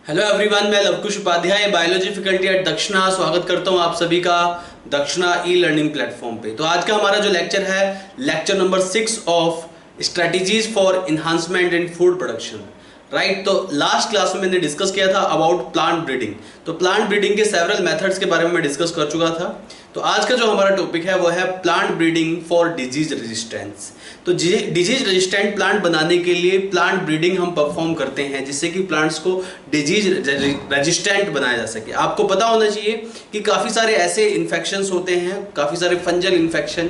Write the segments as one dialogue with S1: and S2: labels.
S1: Hello everyone, मैं Lavkush Upadhyay biology faculty at Dakshina स्वागत करता हूं आप सभी का दक्षिणा ई लर्निंग प्लेटफॉर्म पे। तो आज का हमारा जो लेक्चर है lecture number 6 of strategies for enhancement in food production. Right, तो लास्ट क्लास में मैंने डिस्कस किया था अबाउट प्लांट ब्रीडिंग। तो प्लांट ब्रीडिंग के सेवरल मेथड्स के बारे में मैं डिस्कस कर चुका था। तो आज का जो हमारा टॉपिक है वो है plant breeding for disease resistance. तो डिजीज रेजिस्टेंट प्लांट बनाने के लिए प्लांट ब्रीडिंग हम परफॉर्म करते हैं जिससे कि प्लांट्स को डिजीज रेजिस्टेंट बनाया जा सके। आपको पता होना चाहिए कि काफ़ी सारे ऐसे इन्फेक्शंस होते हैं, काफ़ी सारे fungal infection,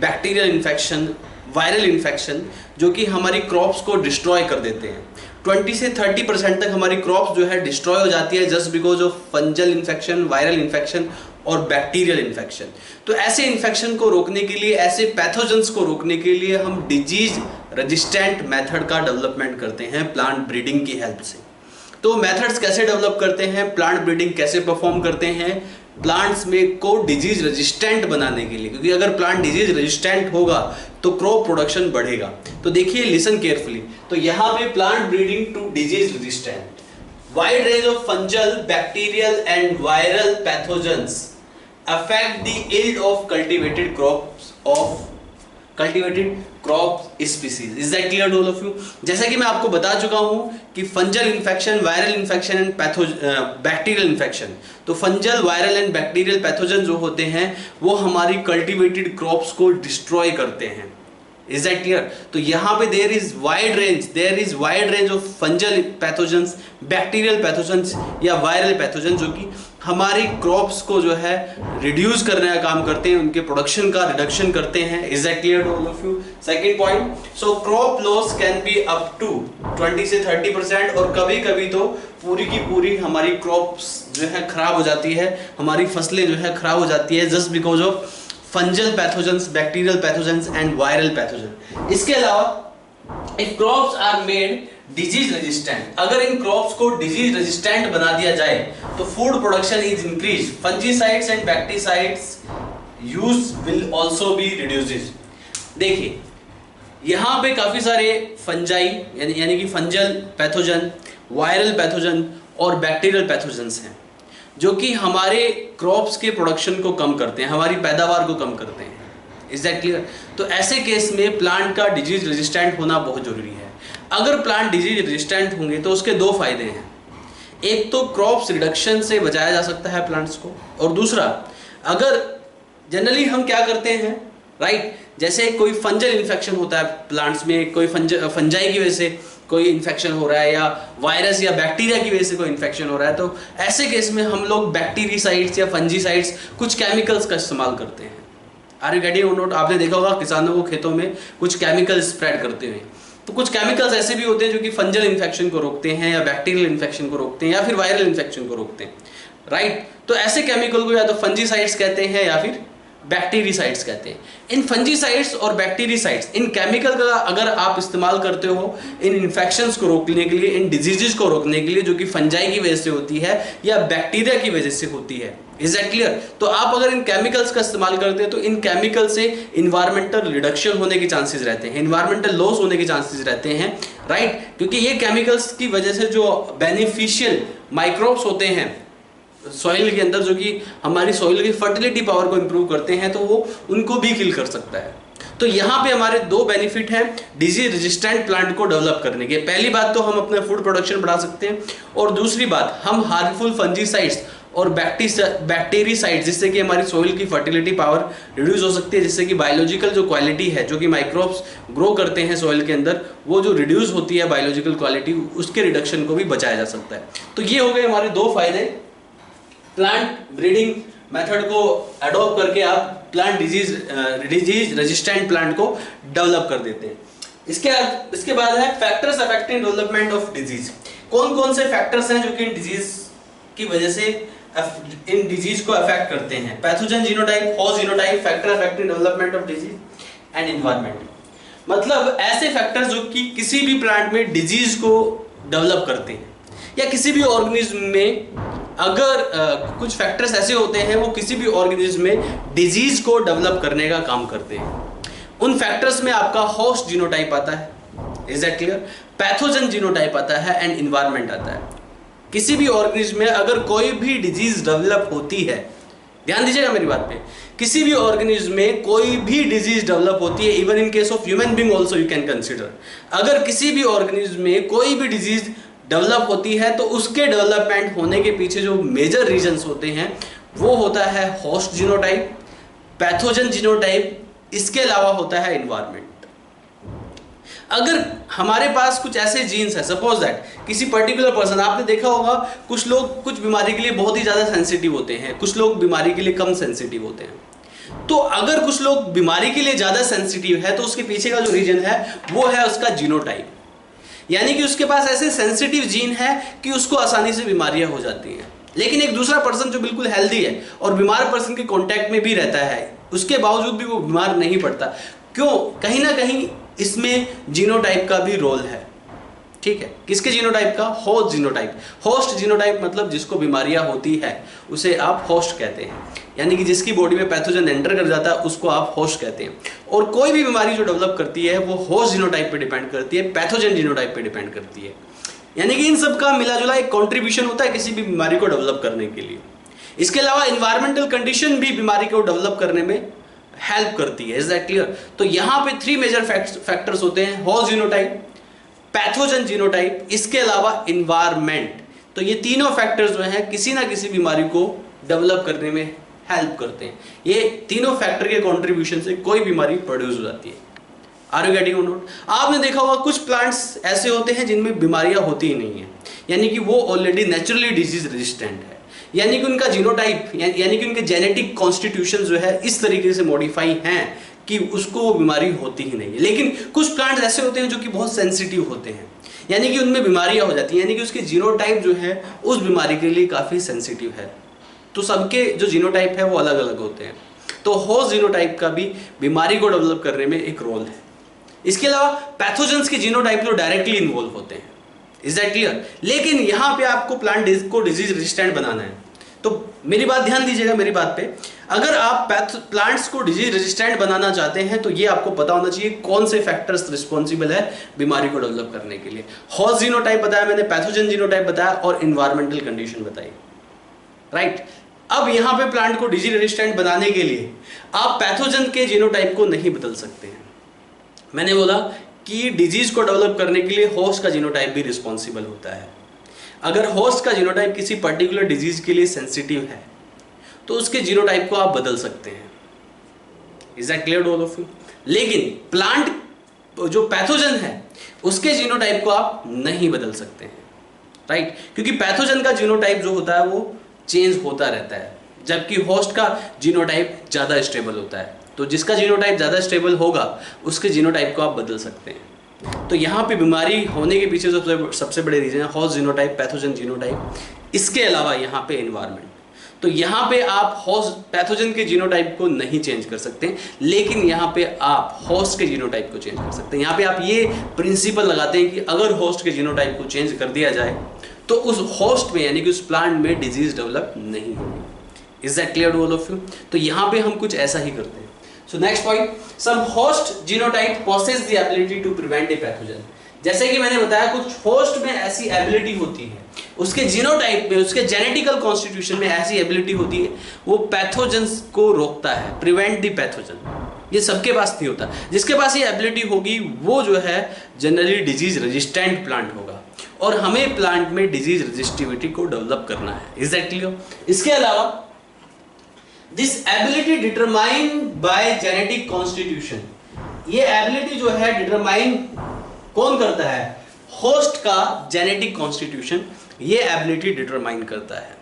S1: bacterial infection, viral infection जो कि हमारी क्रॉप्स को डिस्ट्रॉय कर देते हैं। 20 से 30% तक हमारी क्रॉप्स जो है डिस्ट्रॉय हो जाती है just because of fungal infection, viral infection और बैक्टीरियल इन्फेक्शन। तो ऐसे इन्फेक्शन को रोकने के लिए, ऐसे पैथोजेंस को रोकने के लिए हम डिजीज रेजिस्टेंट मेथड का डेवलपमेंट करते हैं प्लांट ब्रीडिंग की हेल्प से। तो मेथड्स कैसे डेवलप करते हैं, प्लांट ब्रीडिंग कैसे परफॉर्म करते हैं प्लांट्स में को डिजीज रेजिस्टेंट बनाने के लिए, क्योंकि अगर प्लांट डिजीज रेजिस्टेंट होगा तो क्रॉप प्रोडक्शन बढ़ेगा। तो देखिए, लिसन केयरफुली। तो यहाँ पे plant breeding to disease resistant, wide range of fungal, bacterial and viral pathogens affect the yield of cultivated crop species. Is that clear to all of you? जैसा कि मैं आपको बता चुका हूं कि fungal infection, viral infection and bacterial infection, तो fungal, viral and bacterial pathogen जो होते हैं वो हमारी कल्टिवेटेड क्रॉप्स को डिस्ट्रॉय करते हैं। Is that clear? तो यहाँ पे there is wide range of fungal pathogens, bacterial pathogens या वायरल पैथोजन जो कि हमारी क्रॉप्स को जो है रिड्यूस करने का काम करते हैं, उनके प्रोडक्शन का रिडक्शन करते हैं। Is that clear to all of you? Second point, so crop loss can be up to 20 से 30% और कभी कभी तो पूरी की पूरी हमारी क्रॉप्स जो है खराब हो जाती है, हमारी फसलें जो है खराब हो जाती है just because of fungal pathogens, bacterial pathogens and viral pathogen. इसके अलावा if crops are made disease resistant, अगर इन क्रॉप्स को डिजीज रेजिस्टेंट बना दिया जाए तो food production is increase, fungicides and bactericides use will also be reduces. देखिए, यहाँ पे काफी सारे फंजाई यानी कि फंजल पैथोजन, वायरल पैथोजन और बैक्टीरियल पैथोजेंस हैं जो कि हमारे क्रॉप्स के प्रोडक्शन को कम करते हैं, हमारी पैदावार को कम करते हैं। Is that clear? तो ऐसे केस में प्लांट का डिजीज रेजिस्टेंट होना बहुत जरूरी है। अगर प्लांट डिजीज रेजिस्टेंट होंगे तो उसके दो फायदे हैं। एक तो क्रॉप्स रिडक्शन से बचाया जा सकता है प्लांट्स को, और दूसरा, अगर जनरली हम क्या करते हैं, राइट, जैसे कोई फंजल इन्फेक्शन होता है प्लांट्स में, कोई फंजाई की वजह से कोई इन्फेक्शन हो रहा है या वायरस या बैक्टीरिया की वजह से कोई इन्फेक्शन हो रहा है, तो ऐसे केस में हम लोग बैक्टीरिसाइड्स या फंजीसाइड्स, कुछ केमिकल्स का इस्तेमाल करते हैं। Are you getting or not? आपने देखा होगा किसानों को खेतों में कुछ केमिकल स्प्रेड करते हुए। तो कुछ केमिकल्स ऐसे भी होते हैं जो कि फंजल इन्फेक्शन को रोकते हैं या बैक्टीरियल इन्फेक्शन को रोकते हैं या फिर वायरल इन्फेक्शन को रोकते हैं, राइट। तो ऐसे केमिकल को या तो फंजीसाइड्स कहते हैं या फिर बैक्टीरिसाइड्स कहते हैं। इन फंजीसाइड्स और बैक्टीरिसाइड्स, इन केमिकल का अगर आप इस्तेमाल करते हो इन इन्फेक्शंस को रोकने के लिए, इन डिजीजेस को रोकने के लिए जो कि फंजाई की वजह से होती है या बैक्टीरिया की वजह से होती है, इज दैट क्लियर? तो आप अगर इन केमिकल्स का इस्तेमाल करते हैं तो इन केमिकल से इन्वायरमेंटल रिडक्शन होने के चांसेस रहते हैं, इन्वायरमेंटल लॉस होने के चांसेस रहते हैं, राइट। क्योंकि ये केमिकल्स की वजह से जो बेनिफिशियल माइक्रोब्स होते हैं सॉइल के अंदर, जो कि हमारी सॉइल की फर्टिलिटी पावर को इंप्रूव करते हैं, तो वो उनको भी किल कर सकता है। तो यहाँ पे हमारे दो बेनिफिट हैं डिजीज रेजिस्टेंट प्लांट को डेवलप करने के। पहली बात तो हम अपना फूड प्रोडक्शन बढ़ा सकते हैं, और दूसरी बात हम हार्मफुल फंजीसाइड्स और बैक्टीरिसाइड्स, जिससे कि हमारी सॉइल की फर्टिलिटी पावर रिड्यूस हो सकती है, जिससे कि बायोलॉजिकल जो क्वालिटी है जो कि माइक्रोब्स ग्रो करते हैं सॉइल के अंदर, वो जो रिड्यूस होती है बायोलॉजिकल क्वालिटी, उसके रिडक्शन को भी बचाया जा सकता है। तो ये हो गए हमारे दो फायदे। प्लांट ब्रीडिंग मेथड को अडॉप्ट करके आप प्लांट डिजीज रेजिस्टेंट प्लांट को डेवलप कर देते हैं। इसके बाद है factors affecting development of disease. कौन कौन से फैक्टर्स हैं जो कि इन डिजीज की वजह से इन डिजीज को अफेक्ट करते हैं? Pathogen genotype, host genotype, factor affecting development of disease and environment. मतलब ऐसे फैक्टर्स जो कि किसी भी प्लांट में डिजीज को डेवलप करते हैं, या किसी भी ऑर्गेनिज्म में अगर कुछ फैक्टर्स ऐसे होते हैं वो किसी भी ऑर्गेनिज्म में डिजीज को डेवलप करने का काम करते हैं। उन फैक्टर्स में आपका होस्ट जीनोटाइप आता है, is that clear? Pathogen genotype आता है एंड एनवायरनमेंट आता है। किसी भी ऑर्गेनिज्म में अगर कोई भी डिजीज डेवलप होती है, ध्यान दीजिएगा मेरी बात पे, किसी भी ऑर्गेनिज्म में कोई भी डिजीज डेवलप होती है, even in case of human being also you can consider, अगर किसी भी ऑर्गेनिज्म में कोई भी डिजीज डेवलप होती है तो उसके डेवलपमेंट होने के पीछे जो मेजर रीजंस होते हैं वो होता है होस्ट जीनोटाइप, पैथोजन जीनोटाइप, इसके अलावा होता है एनवायरनमेंट। अगर हमारे पास कुछ ऐसे जीन्स है, सपोज दैट किसी पर्टिकुलर पर्सन, आपने देखा होगा कुछ लोग कुछ बीमारी के लिए बहुत ही ज़्यादा सेंसिटिव होते हैं, कुछ लोग बीमारी के लिए कम सेंसिटिव होते हैं। तो अगर कुछ लोग बीमारी के लिए ज़्यादा सेंसिटिव है तो उसके पीछे का जो रीजन है वो है उसका जीनोटाइप, यानी कि उसके पास ऐसे सेंसिटिव जीन है कि उसको आसानी से बीमारियां हो जाती हैं। लेकिन एक दूसरा पर्सन जो बिल्कुल हेल्दी है और बीमार पर्सन के कांटेक्ट में भी रहता है, उसके बावजूद भी वो बीमार नहीं पड़ता। क्यों? कहीं ना कहीं इसमें जीनोटाइप का भी रोल है। ठीक है, किसके जीनोटाइप का? Host genotype. होस्ट जीनोटाइप मतलब जिसको बीमारियां होती है उसे आप होस्ट कहते हैं, यानी कि जिसकी बॉडी में पैथोजन एंटर कर जाता है उसको आप होस्ट कहते हैं। और कोई भी बीमारी जो डेवलप करती है वो होस्ट जीनोटाइप पे डिपेंड करती है, पैथोजन जीनोटाइप पे डिपेंड करती है। यानी कि इन सब का मिला जुला एक कंट्रीब्यूशन होता है किसी भी बीमारी को डेवलप करने के लिए। इसके अलावा एनवायरमेंटल कंडीशन भी बीमारी को डेवलप करने में हेल्प करती है। Is that clear? तो यहाँ पे 3 मेजर फैक्टर्स होते हैं, होस्ट जीनोटाइप, पैथोजन जीनोटाइप, इसके अलावा एनवायरमेंट। तो ये तीनों फैक्टर्स जो हैं किसी ना किसी बीमारी को डेवलप करने में हेल्प करते हैं। ये तीनों फैक्टर के कंट्रीब्यूशन से कोई बीमारी प्रोड्यूस हो जाती है। Are you getting note? आपने देखा होगा कुछ प्लांट्स ऐसे होते हैं जिनमें बीमारियां होती ही नहीं है, यानी कि वो ऑलरेडी नेचुरली डिजीज रेजिस्टेंट है, यानी कि उनका जीनोटाइप यानी कि उनके जेनेटिक कॉन्स्टिट्यूशन जो है इस तरीके से मॉडिफाई हैं कि उसको वो बीमारी होती ही नहीं है। लेकिन कुछ प्लांट्स ऐसे होते हैं जो कि बहुत सेंसिटिव होते हैं, यानी कि उनमें बीमारियां हो जाती हैं, यानी कि उसके जीनोटाइप जो है उस बीमारी के लिए काफ़ी सेंसिटिव है। तो सबके जो जीनोटाइप है वो अलग अलग होते हैं। तो होस्ट जीनोटाइप का भी बीमारी को डेवलप करने में एक रोल है। इसके अलावा पैथोजेंस के जीनोटाइप तो डायरेक्टली इन्वॉल्व होते हैं। Is that clear? लेकिन यहाँ पे आपको प्लांट को डिजीज रेजिस्टेंट बनाना है, तो मेरी बात ध्यान दीजिएगा मेरी बात पे। अगर आप प्लांट्स को डिजीज रेजिस्टेंट बनाना चाहते हैं तो ये आपको पता होना चाहिए कौन से फैक्टर्स रिस्पॉन्सिबल है बीमारी को डेवलप करने के लिए। होस्ट जीनोटाइप बताया मैंने, पैथोजन जीनोटाइप बताया और इन्वायरमेंटल कंडीशन बताई, राइट? अब यहाँ पे प्लांट को डिजीज रेजिस्टेंट बनाने के लिए आप पैथोजन के जीनोटाइप को नहीं बदल सकते हैं। मैंने बोला कि डिजीज को डेवलप करने के लिए होस्ट का जीनोटाइप भी रिस्पॉन्सिबल होता है। अगर होस्ट का जीनोटाइप किसी पर्टिकुलर डिजीज के लिए सेंसिटिव है तो उसके जीनोटाइप को आप बदल सकते हैं। Is that clear all of you? लेकिन प्लांट जो पैथोजन है उसके जीनोटाइप को आप नहीं बदल सकते हैं, राइट? क्योंकि पैथोजन का जीनोटाइप जो होता है वो चेंज होता रहता है, जबकि होस्ट का जीनोटाइप ज़्यादा स्टेबल होता है। तो जिसका जीनोटाइप ज़्यादा स्टेबल होगा उसके जीनोटाइप को आप बदल सकते हैं। तो यहाँ पे बीमारी होने के पीछे सबसे बड़े रीजन है होस्ट जीनोटाइप, पैथोजन जीनोटाइप, इसके अलावा यहाँ पे एनवायरनमेंट। तो यहाँ पे आप होस्ट पैथोजन के जीनोटाइप को नहीं चेंज कर सकते, लेकिन यहाँ पे आप होस्ट के जीनोटाइप को चेंज कर सकते हैं। यहाँ पे आप ये प्रिंसिपल लगाते हैं कि अगर होस्ट के जीनोटाइप को चेंज कर दिया जाए तो उस होस्ट में यानी कि उस प्लांट में डिजीज डेवलप नहीं होगी। Is that clear all of you? तो यहाँ पे हम कुछ ऐसा ही करते हैं। So next point, some host genotype possess the ability to prevent a pathogen. जैसे कि मैंने बताया कुछ होस्ट में ऐसी एबिलिटी होती है, उसके जीनोटाइप में, उसके जेनेटिकल कॉन्स्टिट्यूशन में ऐसी एबिलिटी होती है, वो पैथोजन्स को रोकता है, प्रिवेंट द पैथोजन। ये सबके पास नहीं होता। जिसके पास ये एबिलिटी होगी वो जो है जनरली डिजीज रेजिस्टेंट प्लांट होगा, और हमें प्लांट में डिजीज रेजिस्टिविटी को डेवलप करना है। Is that clear? इसके अलावा this ability determined by genetic constitution, ये एबिलिटी जो है डिटरमाइन कौन करता है? होस्ट का जेनेटिक कॉन्स्टिट्यूशन ये एबिलिटी डिटरमाइन करता है,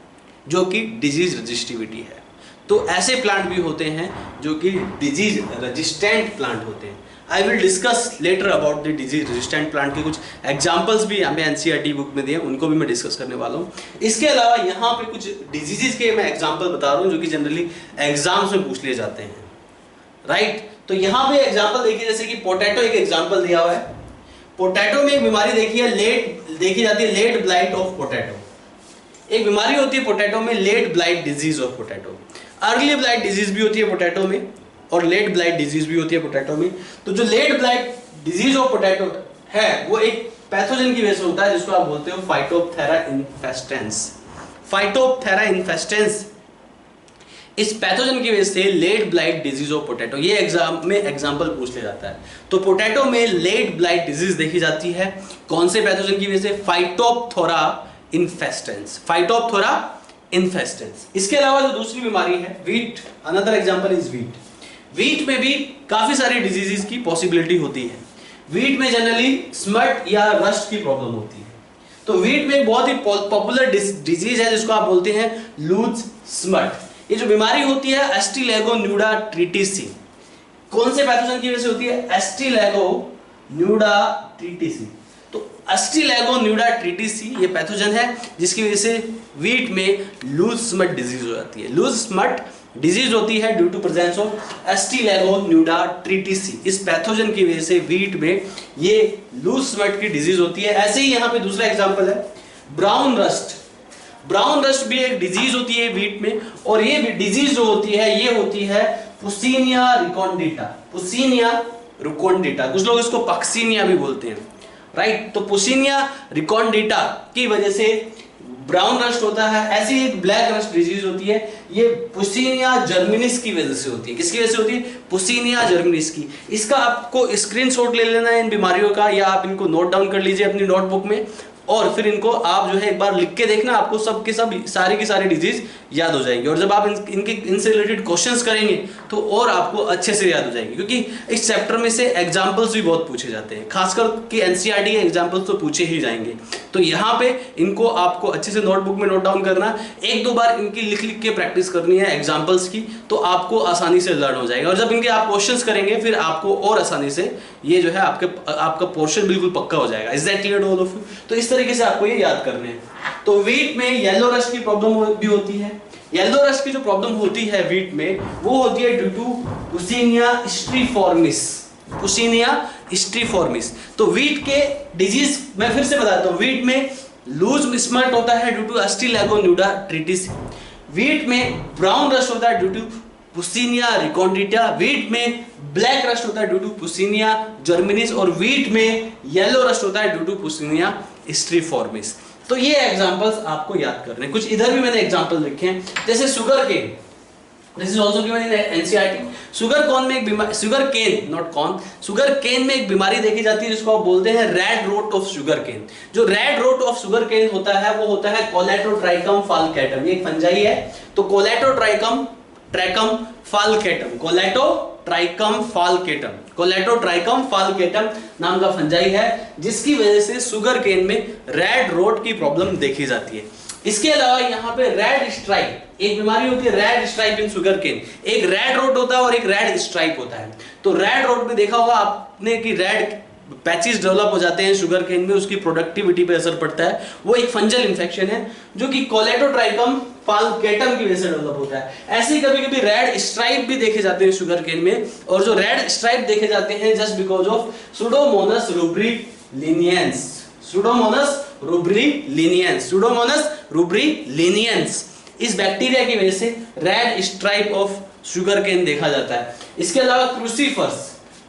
S1: जो कि डिजीज रेजिस्टिविटी है। तो ऐसे प्लांट भी होते हैं जो कि डिजीज रेजिस्टेंट प्लांट होते हैं। आई will discuss later about the disease resistant plant के कुछ एग्जांपल्स भी हमें एनसीईआरटी बुक में दिए, उनको भी मैं डिस्कस करने वाला हूँ। इसके अलावा यहाँ पे कुछ डिजीजेस के मैं एग्जांपल बता रहा हूँ जो कि जनरली एग्जाम्स में पूछ लिए जाते हैं, राइट? तो यहाँ पे एग्जांपल देखिए, जैसे कि पोटैटो एक एग्जांपल दिया हुआ है। पोटैटो में एक बीमारी देखी जाती है लेट ब्लाइट ऑफ पोटैटो। एक बीमारी होती है पोटैटो में, late blight disease of potato. Early blight disease भी होती है पोटैटो में और लेट ब्लाइट डिजीज भी होती है पोटैटो में। तो जो late blight disease of potato है वो एक पैथोजन की वजह से होता है जिसको आप बोलते हो फाइटोप्थेरा इन्फेस्टेंस। फाइटोप्थेरा इन्फेस्टेंस इस पैथोजन की वजह से late blight disease of potato, ये एग्जाम में एग्जांपल पूछ लिया जाता है। तो पोटैटो में लेट ब्लाइट डिजीज देखी जाती है कौन से पैथोजन की वजह से? Phytophthora infestans, Phytophthora infestans. इसके अलावा जो दूसरी बीमारी है wheat, another example is wheat. Wheat में भी काफी सारी डिजीजेस की पॉसिबिलिटी होती है। वीट में जनरली स्मट या रस्ट की प्रॉब्लम होती है। तो वीट में बहुत ही पॉपुलर डिजीज है जिसको आप बोलते हैं लूज स्मट। ये जो बीमारी होती है एस्टिलेगोन्यूडाट्रिटिसी, कौन से पैथोजन की वजह से होती है? एस्टिलेगोन्यूडाट्रिटिसी। तो एस्टिलेगोन्यूडाट्रिटिसी ये पैथोजन है जिसकी वजह से वीट में लूज स्मट डिजीज हो जाती है। लूज स्मट डिजीज होती है ड्यू टू प्रेजेंस ऑफ एस्टिलेगोन्यूडाट्रिटिसी। इस पैथोजन की वजह से वीट में ये लूज स्मट की डिजीज होती है। ऐसे ही यहाँ पे दूसरा एग्जांपल है ब्राउन रस्ट। ब्राउन रस्ट भी एक डिजीज होती है वीट में, और ये डिजीज जो होती है ये होती है पुसीनिया रिकॉन्डिटा। पुसीनिया रिकॉन्डिटा, कुछ लोग इसको पक्सीनिया भी बोलते हैं, राइट। तो पुसीनिया रिकॉन्डिटा की वजह से ब्राउन रस्ट होता है। ऐसी एक ब्लैक रस्ट डिजीज होती है, ये पुसीनिया जर्मिनिस की वजह से होती है। किसकी वजह से होती है? पुसीनिया जर्मिनिस की। इसका आपको स्क्रीनशॉट ले लेना है इन बीमारियों का, या आप इनको नोट डाउन कर लीजिए अपनी नोटबुक में, और फिर इनको आप जो है एक बार लिख के देखना, आपको सब के सब सारी की सारी डिजीज याद हो जाएंगी। और जब आप इनसे रिलेटेड क्वेश्चंस करेंगे तो और आपको अच्छे से याद हो जाएंगे, क्योंकि इस चैप्टर में से एग्जांपल्स भी बहुत पूछे जाते हैं, खासकर कि एनसीईआरटी के एग्जांपल्स तो पूछे ही जाएंगे। तो यहाँ पे इनको आपको अच्छे से नोटबुक में नोट डाउन करना, एक दो बार इनकी लिख लिख के प्रैक्टिस करनी है एग्जाम्पल्स की, तो आपको आसानी से लर्न हो जाएगा। और जब इनके आप क्वेश्चंस करेंगे फिर आपको और आसानी से ये जो है आपका पोर्शन बिल्कुल पक्का हो जाएगा। Is that clear to all of you? तो इस तरीके से आपको ये याद करने हैं। तो वीट में येलो रस्ट की प्रॉब्लम भी होती है। येलो रस्ट की जो प्रॉब्लम होती है वीट में वो होती है ड्यू टू पुसीनिया स्ट्रीफॉर्मिस। पुसीनिया स्ट्रीफॉर्मिस। तो वीट के डिजीज मैं फिर से बताता हूं, वीट में लूज स्मट होता है ड्यू टू एस्टिलेगोन्यूडाट्रिटिस। वीट में ब्राउन रस्ट होता है ड्यू टू पुसीनिया रिकॉन्डिटा। वीट में ब्लैक रस्ट होता है ड्यू टू पुसीनिया जर्मिनिस, और वीट में येलो रस्ट होता है ड्यू टू पुसीनिया स्ट्रीफॉर्मिस। तो ये एग्जांपल्स आपको याद करने। कुछ इधर भी मैंने एग्जांपल लिखे हैं, जैसे sugar cane, this is also given in NCERT. Sugar cane में एक बीमारी देखी जाती है जिसको आप बोलते हैं red rot of sugarcane. जो red rot of sugarcane होता है वो होता है कोलेटोट्राइकम फाल्केटम। ये एक फंजाई है। तो कोलेटोट्राइकम फाल्केटम नाम का फंजाई है जिसकी वजह से शुगर केन में रेड रोट की प्रॉब्लम देखी जाती है। इसके अलावा यहाँ पे रेड स्ट्राइप एक बीमारी होती है, red stripe in sugar cane. एक रेड रोट होता है और एक रेड स्ट्राइप होता है। तो रेड रोट में देखा होगा आपने कि रेड पैचेस डेवलप हो जाते हैं शुगर केन में, उसकी प्रोडक्टिविटी पे असर पड़ता है। वो एक फंजल इन्फेक्शन है जो कि कोलेटोट्राइकम फाल्केटम की वजह से डेवलप होता है। ऐसे ही कभी-कभी रेड स्ट्राइप भी देखे जाते हैं शुगर केन में, और जो रेड स्ट्राइप देखे जाते हैं just because of Pseudomonas rubrilineans. Pseudomonas rubrilineans इस बैक्टीरिया की वजह से red stripe of sugarcane देखा जाता है। इसके अलावा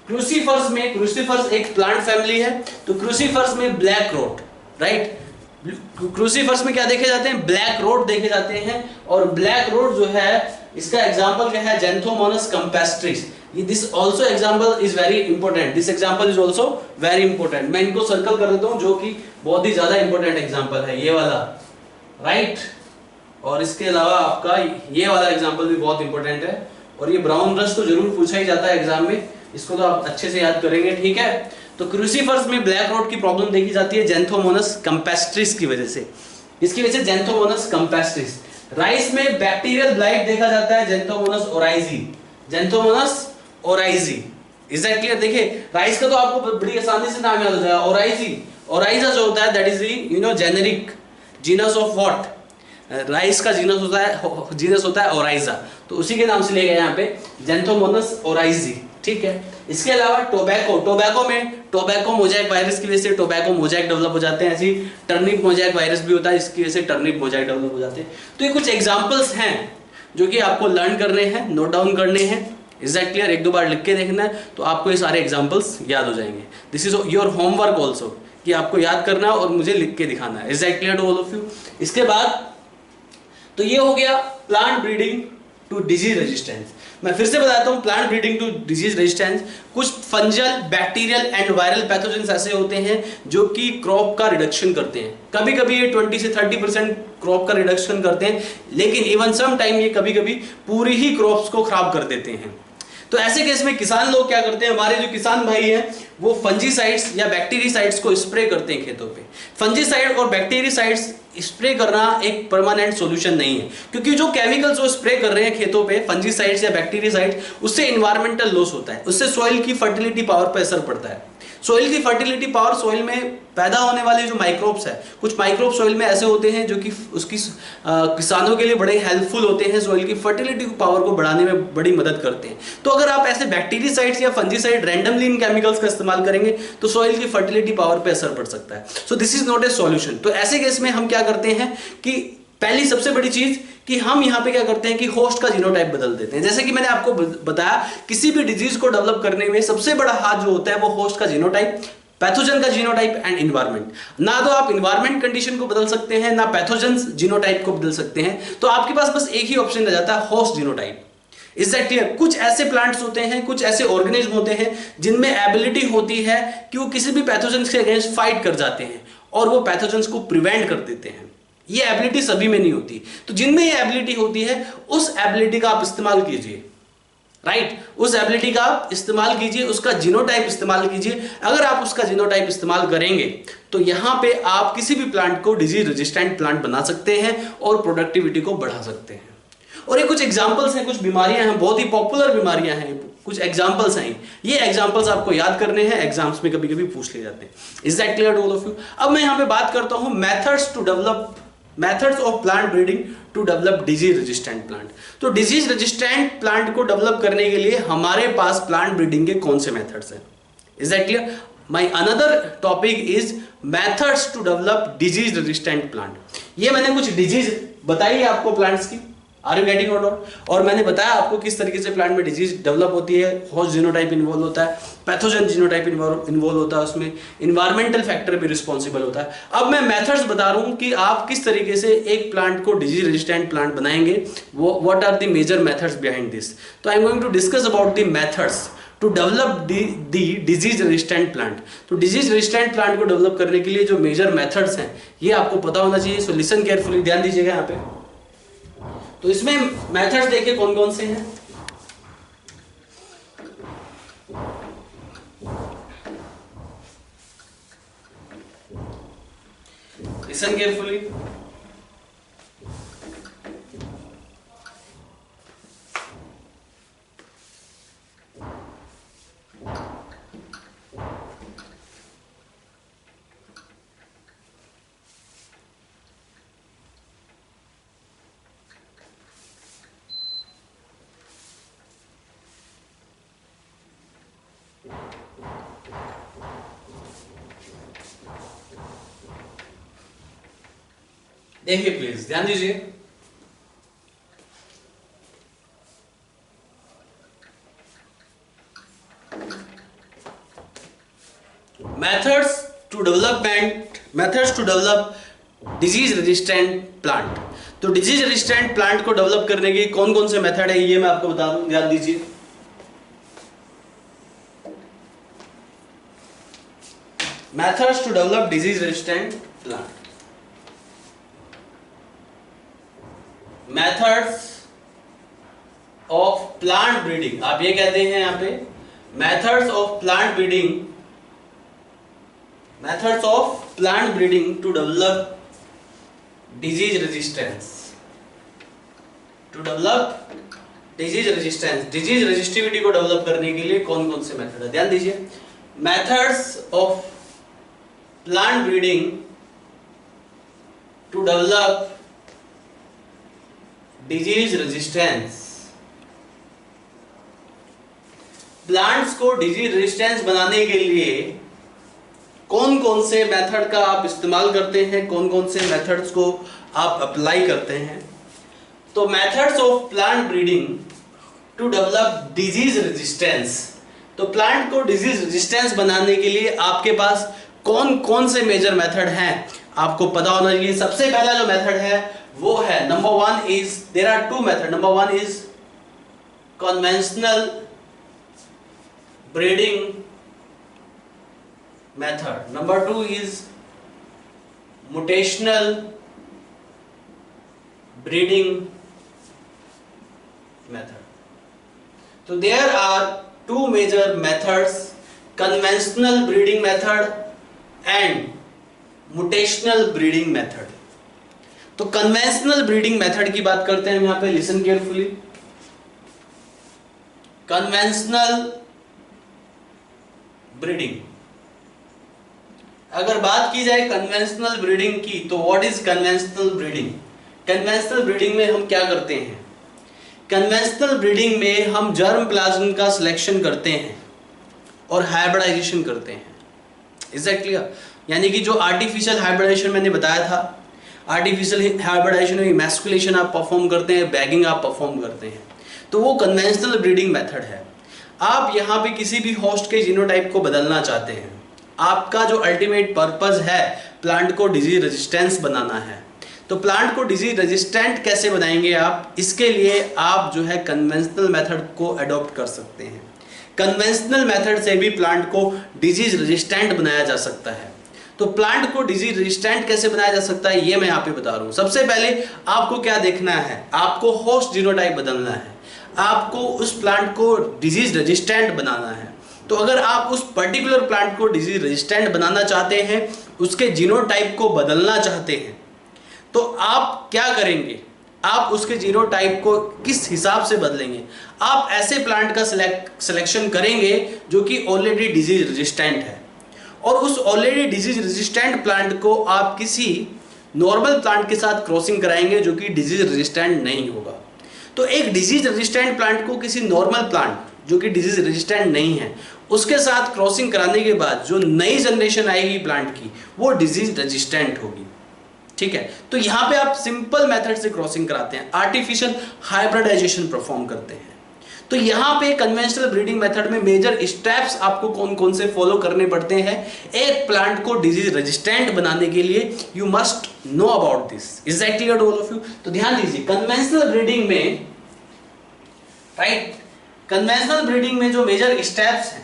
S1: क्रूसीफर्स एक प्लांट फैमिली है। तो क्रूसीफर्स में ब्लैक रोट, राइट। क्रूसीफर्स में क्या देखे जाते हैं? ब्लैक रोट देखे जाते हैं। और ब्लैक रोट जो है इसका एग्जांपल क्या है? Xanthomonas campestris. This also example is very important. This example is also very important. मैं इनको सर्कल कर देता हूं जो कि बहुत ही ज्यादा इंपॉर्टेंट एग्जांपल है, ये वाला, राइट। और इसके अलावा आपका ये वाला एग्जांपल भी बहुत इंपॉर्टेंट है। और ये ब्राउन रस्ट तो जरूर पूछा ही जाता है एग्जाम में, इसको तो आप अच्छे से याद करेंगे, ठीक है। तो क्रूसीफर्स में ब्लैक रोट की प्रॉब्लम देखी जाती है जेंथोमोनास कैम्पेस्ट्रिस की वजह से। इसकी वजह से जेंथोमोनास कैम्पेस्ट्रिस। राइस में बैक्टीरियल ब्लाइट देखा जाता है, Xanthomonas oryzae. Is that clear? देखिए राइस का तो आपको बड़ी आसानी से नाम याद हो जाएगा, ओराइजा जो होता है that is the generic genus of what? Rice का जीनस होता है ओराइजा, तो उसी के नाम से लिया गया यहाँ पे जेंथोमोनास ओराइजी, ठीक है। इसके अलावा टोबैको में टोबैको मोजैक वायरस की वजह से टोबैको मोजैक डेवलप हो जाते हैं। ऐसी टर्निप मोजैक वायरस भी होता है, इसकी वजह से टर्निप मोजैक डेवलप हो जाते हैं। तो ये कुछ एग्जांपल्स हैं जो कि आपको लर्न करने हैं, नोट डाउन करने हैं। Is that clear? एक दो बार लिख के देखना है तो आपको ये सारे एग्जांपल्स याद हो जाएंगे। This is your homework also कि आपको याद करना है और मुझे लिख के दिखाना है। Is that clear to all of you? इसके बाद तो ये हो गया plant breeding to disease resistance. मैं फिर से बताता हूं, plant breeding to disease resistance, कुछ fungal, bacterial and viral pathogens ऐसे होते हैं जो कि क्रॉप का रिडक्शन करते हैं। कभी कभी ये 20 से 30% क्रॉप का रिडक्शन करते हैं, लेकिन इवन सम टाइम ये कभी कभी पूरी ही क्रॉप्स को खराब कर देते हैं। तो ऐसे केस में किसान लोग क्या करते हैं, हमारे जो किसान भाई हैं वो फंजीसाइड्स या बैक्टीरियासाइड्स को स्प्रे करते हैं खेतों पे। फंजीसाइड और बैक्टीरियासाइड्स स्प्रे करना एक परमानेंट सॉल्यूशन नहीं है, क्योंकि जो केमिकल्स वो स्प्रे कर रहे हैं खेतों पे, फंजीसाइड्स या बैक्टीरियासाइड्स, उससे एनवायरमेंटल लॉस होता है, उससे सॉइल की फर्टिलिटी पावर पर असर पड़ता है। सॉइल की फर्टिलिटी पावर, सॉइल में पैदा होने वाले जो माइक्रोब्स है, कुछ माइक्रोब्स सॉइल में ऐसे होते हैं जो कि उसकी किसानों के लिए बड़े हेल्पफुल होते हैं, सॉइल की फर्टिलिटी पावर को बढ़ाने में बड़ी मदद करते हैं। तो अगर आप ऐसे बैक्टीरियासाइड्स या फंजीसाइड रैंडमली इन केमिकल्स का इस्तेमाल करेंगे तो सॉइल की फर्टिलिटी पावर पे असर पड़ सकता है। सो this is not a solution. तो ऐसे केस में हम क्या करते हैं कि पहली सबसे बड़ी चीज कि हम यहां पे क्या करते हैं कि होस्ट का जीनोटाइप बदल देते हैं। जैसे कि मैंने आपको बताया, किसी भी डिजीज को डेवलप करने में सबसे बड़ा हाथ जो होता है वो होस्ट का जीनोटाइप, पैथोजन का जीनोटाइप एंड एनवायरनमेंट। ना तो आप एनवायरनमेंट कंडीशन को बदल सकते हैं, ना पैथोजन जीनोटाइप को बदल सकते हैं, तो आपके पास बस एक ही ऑप्शन रह जाता है, host genotype. Is that clear? कुछ ऐसे प्लांट्स होते हैं, कुछ ऐसे ऑर्गेनिज्म होते हैं जिनमें एबिलिटी होती है कि वो किसी भी पैथोजन के अगेंस्ट फाइट कर जाते हैं और वो पैथोजन को प्रिवेंट कर देते हैं। ये एबिलिटी सभी में नहीं होती, तो जिनमें ये एबिलिटी होती है उस एबिलिटी का आप इस्तेमाल कीजिए, राइट? उस एबिलिटी का आप इस्तेमाल कीजिए, उसका जीनोटाइप इस्तेमाल कीजिए। अगर आप उसका जीनोटाइप इस्तेमाल करेंगे तो यहां पे आप किसी भी प्लांट को डिजीज रेजिस्टेंट प्लांट बना सकते हैं और प्रोडक्टिविटी को बढ़ा सकते हैं। और ये कुछ एग्जांपल्स हैं, कुछ बीमारियां हैं, बहुत ही पॉपुलर बीमारियां हैं, कुछ एग्जांपल्स हैं। ये एग्जांपल्स आपको याद करने हैं, एग्जाम्स में कभी कभी पूछ ले जाते हैं। Is that clear to all of you? अब मैं यहां पे बात करता हूं methods of plant breeding to develop disease resistant plant. तो डिजीज रेजिस्टेंट प्लांट को डेवलप करने के लिए हमारे पास प्लांट ब्रीडिंग के कौन से मेथड्स हैं? Is that clear? My another topic is methods to develop disease resistant plant. ये मैंने कुछ डिजीज बताई है आपको प्लांट्स की, आर यू गेटिंग ऑर्डर? और मैंने बताया आपको किस तरीके से प्लांट में डिजीज डेवलप होती है, होस्ट जीनोटाइप इन्वॉल्व होता है, पैथोजन जीनोटाइप इन्वॉल्व होता है, उसमें इन्वायरमेंटल फैक्टर भी रिस्पॉन्सिबल होता है। अब मैं मेथड्स बता रहा हूं कि आप किस तरीके से एक प्लांट को डिजीज रेजिस्टेंट प्लांट बनाएंगे, what are the major methods behind this. तो I am going to discuss about the methods to develop the disease resistant plant. तो डिजीज रेजिस्टेंट प्लांट को डेवलप करने के लिए जो मेजर मेथड्स हैं ये आपको पता होना चाहिए। सो लिसन केयरफुली, ध्यान दीजिएगा यहाँ पे। तो इसमें मेथड्स देखिए कौन कौन से हैं। Listen carefully. देखिए प्लीज ध्यान दीजिए। Methods to develop disease resistant plant. तो डिजीज रेजिस्टेंट प्लांट को डेवलप करने के कौन कौन से मेथड है ये मैं आपको बता दूं, ध्यान दीजिए। Methods to develop disease resistant plant. Methods of plant breeding, आप ये कहते हैं यहां पे methods of plant breeding to develop disease resistance. Disease resistivity को डेवलप करने के लिए कौन कौन से मेथड है, ध्यान दीजिए। Methods of plant breeding to develop disease resistance. Plants को डिजीज रेजिस्टेंस बनाने के लिए कौन कौन से मेथड का आप इस्तेमाल करते हैं, कौन कौन से मेथड्स को आप अप्लाई करते हैं। तो methods of plant breeding to develop disease resistance. तो प्लांट को डिजीज रेजिस्टेंस बनाने के लिए आपके पास कौन कौन से मेजर मेथड हैं आपको पता होना चाहिए। सबसे पहला जो मेथड है वो है number 1 is, there are two method, number 1 is conventional breeding method, number 2 is mutational breeding method. So there are two major methods, conventional breeding method and mutational breeding method. तो conventional breeding method की बात करते हैं हम यहाँ पे, listen carefully. conventional breeding, अगर बात की जाए कन्वेंशनल ब्रीडिंग की तो what is conventional breeding? Conventional breeding में हम क्या करते हैं? कन्वेंशनल ब्रीडिंग में हम जर्म प्लाज्म का सिलेक्शन करते हैं और हाइब्रिडाइजेशन करते हैं। Is that clear? यानी कि जो आर्टिफिशियल हाइब्रिडाइजेशन मैंने बताया था, आर्टिफिशियल हाइब्रिडाइजेशन में मैस्कुलेशन आप परफॉर्म करते हैं, बैगिंग आप परफॉर्म करते हैं, तो वो कन्वेंशनल ब्रीडिंग मेथड है। आप यहाँ पे किसी भी होस्ट के जीनोटाइप को बदलना चाहते हैं, आपका जो अल्टीमेट पर्पस है प्लांट को डिजीज रेजिस्टेंस बनाना है। तो प्लांट को डिजीज रेजिस्टेंट कैसे बनाएंगे आप? इसके लिए आप जो है कन्वेंशनल मेथड को अडॉप्ट कर सकते हैं। कन्वेंशनल मेथड से भी प्लांट को डिजीज रेजिस्टेंट बनाया जा सकता है। तो प्लांट को डिजीज रेजिस्टेंट कैसे बनाया जा सकता है ये मैं यहाँ पे बता रहा हूँ। सबसे पहले आपको क्या देखना है, आपको होस्ट जीनोटाइप बदलना है, आपको उस प्लांट को डिजीज रेजिस्टेंट बनाना है। तो अगर आप उस पर्टिकुलर प्लांट को डिजीज रेजिस्टेंट बनाना चाहते हैं, उसके जीनोटाइप को बदलना चाहते हैं, तो आप क्या करेंगे? आप उसके जीनोटाइप को किस हिसाब से बदलेंगे? आप ऐसे प्लांट का सिलेक्शन करेंगे जो कि ऑलरेडी डिजीज रेजिस्टेंट है, और उस ऑलरेडी डिजीज रेजिस्टेंट प्लांट को आप किसी नॉर्मल प्लांट के साथ क्रॉसिंग कराएंगे जो कि डिजीज रेजिस्टेंट नहीं होगा। तो एक डिजीज रेजिस्टेंट प्लांट को किसी नॉर्मल प्लांट जो कि डिजीज रेजिस्टेंट नहीं है उसके साथ क्रॉसिंग कराने के बाद जो नई जनरेशन आएगी प्लांट की वो डिजीज रेजिस्टेंट होगी। ठीक है, तो यहाँ पे आप सिंपल मेथड से क्रॉसिंग कराते हैं, आर्टिफिशियल हाइब्रिडाइजेशन परफॉर्म करते हैं। तो यहाँ पे कन्वेंशनल ब्रीडिंग मेथड में मेजर स्टेप्स आपको कौन कौन से फॉलो करने पड़ते हैं एक प्लांट को डिजीज रेजिस्टेंट बनाने के लिए। You must know about this. Is that clear to all of you? तो ध्यान दीजिए, कन्वेंशनल ब्रीडिंग में, राइट, कन्वेंशनल ब्रीडिंग में जो मेजर स्टेप्स हैं,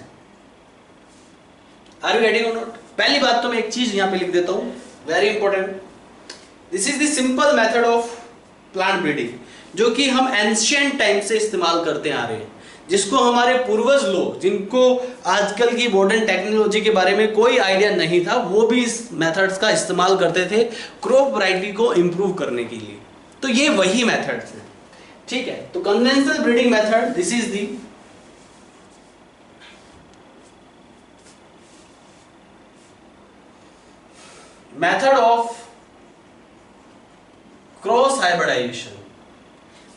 S1: are you getting or not? पहली बात तो मैं एक चीज यहां पे लिख देता हूं, very important. This is the simple method of plant breeding जो कि हम एंशिएंट टाइम से इस्तेमाल करते आ रहे हैं, जिसको हमारे पूर्वज लोग, जिनको आजकल की मॉडर्न टेक्नोलॉजी के बारे में कोई आइडिया नहीं था, वो भी इस मेथड्स का इस्तेमाल करते थे क्रॉप वैरायटी को इंप्रूव करने के लिए। तो ये वही मेथड्स हैं। ठीक है, तो conventional breeding method, this is the method of cross hybridization.